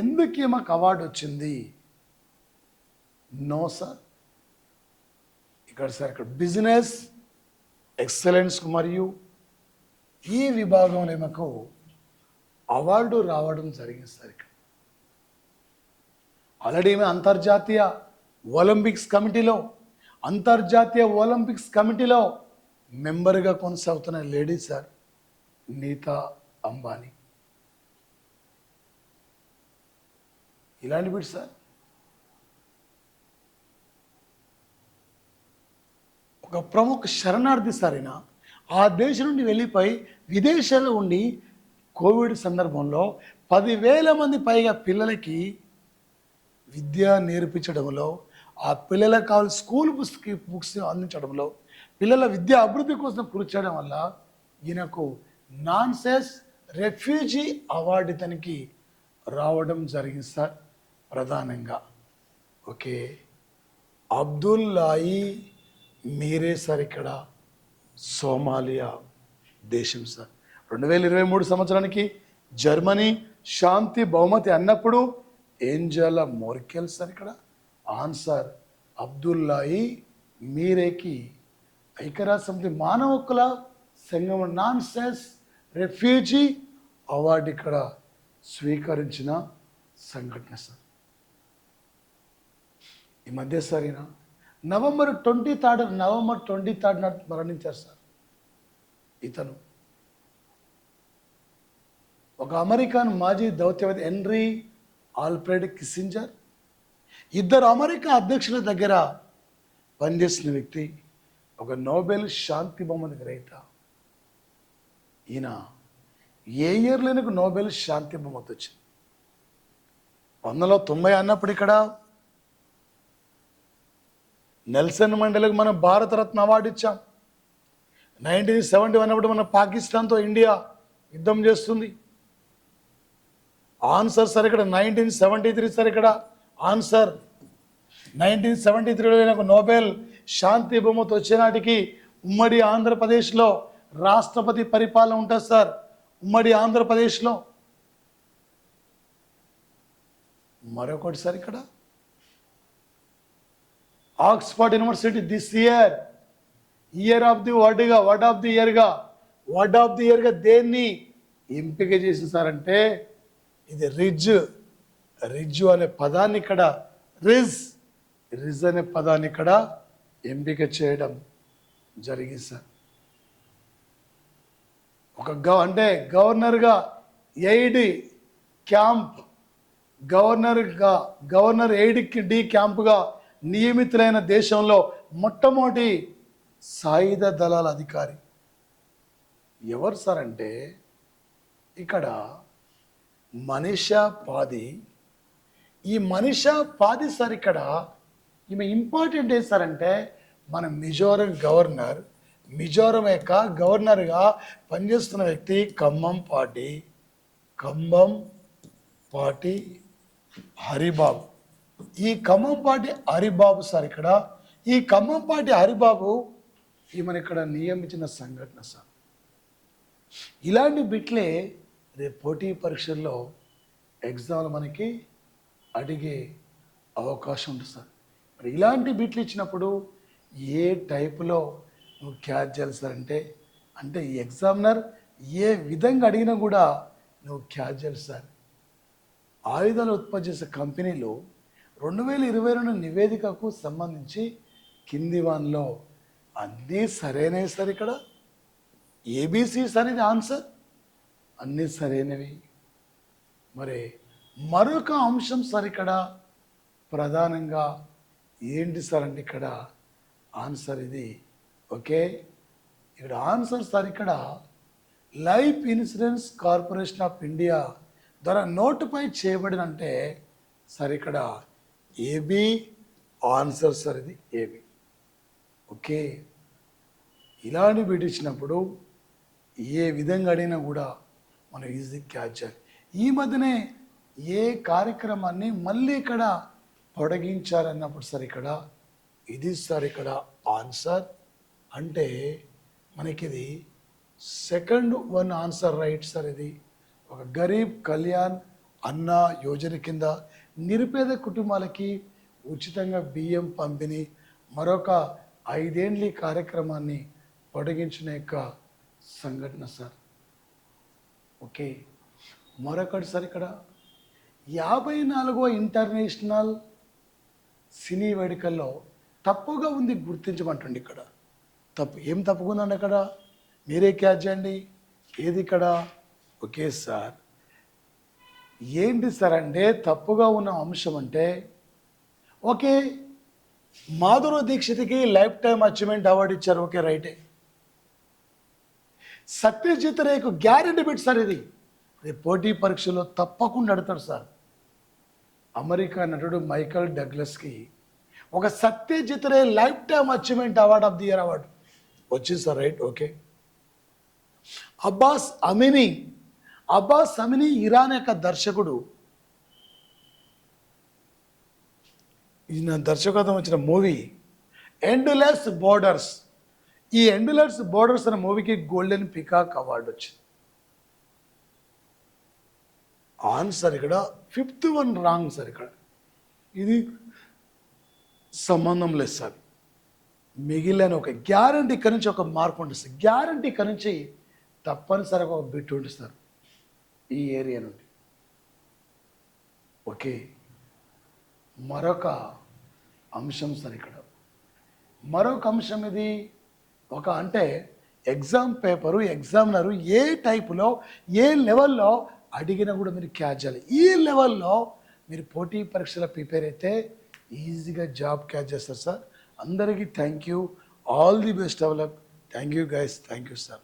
ఎందుకు ఈమెకు అవార్డు వచ్చింది? No sir. ఇక్కడ సార్ ఇక్కడ బిజినెస్ ఎక్సలెన్స్ మరియు ఈ విభాగంలో ఈమెకు అవార్డు రావడం జరిగింది సార్. ఇక్కడ ఆల్రెడీ ఈమె అంతర్జాతీయ ఒలింపిక్స్ కమిటీలో మెంబర్గా కొనసాగుతున్న లేడీ సార్ నీతా అంబానీ. ఇలాంటి బిడ్డ సార్. ఒక ప్రముఖ శరణార్థి సార్. ఆ దేశం నుండి వెళ్ళిపోయి విదేశాల్లో ఉండి కోవిడ్ సందర్భంలో 10,000 మంది పైగా పిల్లలకి విద్య నేర్పించడంలో, ఆ పిల్లలకు కావాల్సిన స్కూల్ బుక్స్ అందించడంలో, పిల్లల విద్యా అభివృద్ధి కోసం కృషి చేయడం వల్ల ఈయనకు నాన్సెన్స్ రెఫ్యూజీ అవార్డు ఇతనికి రావడం జరిగింది సార్ ప్రధానంగా. ఓకే అబ్దుల్లాయి మీరే సార్. ఇక్కడ సోమాలియా దేశం సార్. 2023 సంవత్సరానికి జర్మనీ శాంతి బహుమతి అన్నప్పుడు ఏంజెలా మోర్కెల్ సార్. ఇక్కడ ఆన్సర్ అబ్దుల్లాయి మీరేకి ఐక్యరాజ్య సమితి మానవ హక్కుల సంఘం నాన్సెన్స్ రెఫ్యూజీ అవార్డు ఇక్కడ స్వీకరించిన సంఘటన సార్. ఈ మధ్య సార్ నవంబర్ 23 నాడు మరణించారు సార్. ఇతను ఒక అమెరికన్ మాజీ దౌత్యవేత్త హెన్రీ ఆల్ఫ్రెడ్ కిస్సింజర్, 2 అమెరికా అధ్యక్షుల దగ్గర పనిచేసిన వ్యక్తి, ఒక నోబెల్ శాంతి బహుమతి గ్రహీత. ఈయన ఏ ఇయర్లో నోబెల్ శాంతి బహుమతి వచ్చింది? 1990 అన్నప్పుడు ఇక్కడ నెల్సన్ మండేలాకు మనం భారతరత్న అవార్డు ఇచ్చాం. 1971 అన్నప్పుడు మన పాకిస్తాన్తో ఇండియా యుద్ధం చేస్తుంది. Answer sir. ఇక్కడ 1973 సార్. ఇక్కడ ఆన్సర్ 1973లో నాకు నోబెల్ శాంతి బహుమతి వచ్చే నాటికి ఉమ్మడి ఆంధ్రప్రదేశ్లో రాష్ట్రపతి పరిపాలన ఉంటుంది సార్. ఉమ్మడి ఆంధ్రప్రదేశ్లో. మరొకటి సార్. ఇక్కడ Oxford university this year of the word of the ఇయర్గా దేన్ని ఎంపిక చేసింది సార్ అంటే ఇది రిజ్ అనే పదాన్ని ఇక్కడ రిజ్ అనే పదాన్ని ఇక్కడ ఎంపిక చేయడం జరిగింది సార్. ఒక అంటే గవర్నర్గా aide camp governor aide de క్యాంపుగా నియమితులైన దేశంలో మొట్టమొదటి సాయుధ దళాల అధికారి ఎవరు సార్ అంటే ఇక్కడ మనీషా పాది. ఈ మనీషా పాది సార్ ఇక్కడ ఈమె ఇంపార్టెంట్ ఏం సార్ అంటే మన మిజోరం యొక్క గవర్నర్గా పనిచేస్తున్న వ్యక్తి కంభం పాటి హరిబాబు. ఈ ఖమ్మంపాటి హరిబాబు సార్ ఇక్కడ ఈ ఖమ్మంపాటి హరిబాబు ఈమెను ఇక్కడ నియమించిన సంఘటన సార్. ఇలాంటి బిట్లే రేపు పోటీ పరీక్షల్లో ఎగ్జామ్లు మనకి అడిగే అవకాశం ఉంటుంది సార్. మరి ఇలాంటి బిట్లు ఇచ్చినప్పుడు ఏ టైపులో నువ్వు క్యాచ్ చేయాలి సార్ అంటే ఈ ఎగ్జామినర్ ఏ విధంగా అడిగినా కూడా నువ్వు క్యాచ్ చేయాలి సార్. ఆయుధాలు ఉత్పత్తి చేసే కంపెనీలు 2022 నివేదికకు సంబంధించి కింది వాన్లో అన్నీ సరైనవి సార్. ఇక్కడ ఏబీసీ సార్ ఇది ఆన్సర్, అన్నీ సరైనవి. మరి మరొక అంశం సార్ ఇక్కడ ప్రధానంగా ఏంటి సార్ అంటే ఇక్కడ ఆన్సర్ ఇది. ఓకే, ఇక్కడ ఆన్సర్ సార్ ఇక్కడ life insurance corporation of India ద్వారా నోటిఫై చేయబడిన అంటే సార్ ఇక్కడ ఏబి ఆన్సర్ సార్ ఇది ఏబి. ఓకే, ఇలాంటి బిట్ ఇచ్చినప్పుడు ఏ విధంగా అడిగినా కూడా మనం ఈజీ క్యాచ్ చేయాలి. ఈ మధ్యనే ఏ కార్యక్రమాన్ని మళ్ళీ ఇక్కడ పొడిగించాలన్నప్పుడు సార్ ఇక్కడ ఇది సార్ ఇక్కడ ఆన్సర్ అంటే మనకి ఇది second one answer right sir. ఇది ఒక గరీబ్ కళ్యాణ్ అన్న యోజన కింద నిరుపేద కుటుంబాలకి ఉచితంగా బియ్యం పంపిణీ మరొక 5 ఏళ్ళ కార్యక్రమాన్ని పొడిగించిన యొక్క సంఘటన సార్. ఓకే, మరొకటి సార్ ఇక్కడ 54వ ఇంటర్నేషనల్ సినీ వేడుకల్లో తప్పుగా ఉంది గుర్తించమంటండి. ఇక్కడ ఏం తప్పుగా ఉందండి అక్కడ మీరే క్యాచ్ చేయండి. ఏది ఇక్కడ? ఓకే సార్, ఏంటి సార్ అంటే తప్పుగా ఉన్న అంశం అంటే ఓకే మాధురి దీక్షిత్కి లైఫ్ టైమ్ అచీవ్మెంట్ అవార్డు ఇచ్చారు. ఓకే రైటే. సత్యజిత్ రేకు గ్యారెంటీ బిట్ సార్ ఇది రేపు పోటీ పరీక్షలో తప్పకుండా అడుగుతాడు సార్. అమెరికా నటుడు మైకల్ డగ్లస్కి ఒక Satyajit Ray lifetime achievement award of the year award వచ్చింది sir. Right. Okay, Abbas Amini Iran యొక్క దర్శకుడు. ఈయన దర్శకత్వం వచ్చిన మూవీ ఎండ్లెస్ బోర్డర్స్. ఈ ఎండ్లెస్ బోర్డర్స్ అనే మూవీకి గోల్డెన్ పికాక్ అవార్డు వచ్చింది. ఆన్సర్ ఇక్కడ 5th వన్ రాంగ్ సార్. ఇక్కడ ఇది సంబంధం లేదు సార్. మిగిలిన ఒక గ్యారంటీ ఇక్కడి నుంచి ఒక మార్పు ఉంటుంది సార్. గ్యారంటీ ఇక్కడి నుంచి తప్పనిసరిగా ఒక బిట్ ఉంటుంది సార్ ఈ ఏరియా నుండి. ఓకే, మరొక అంశం సార్. ఇక్కడ మరొక అంశం ఇది ఒక అంటే ఎగ్జామ్ పేపరు ఎగ్జామినరు ఏ టైపులో ఏ లెవెల్లో అడిగినా కూడా మీరు క్యాచ్ చేయాలి. ఈ లెవెల్లో మీరు పోటీ పరీక్షల ప్రిపేర్ అయితే ఈజీగా జాబ్ క్యాచ్ చేస్తారు సార్. అందరికీ thank you, all the best of luck. Thank you guys, thank you sir.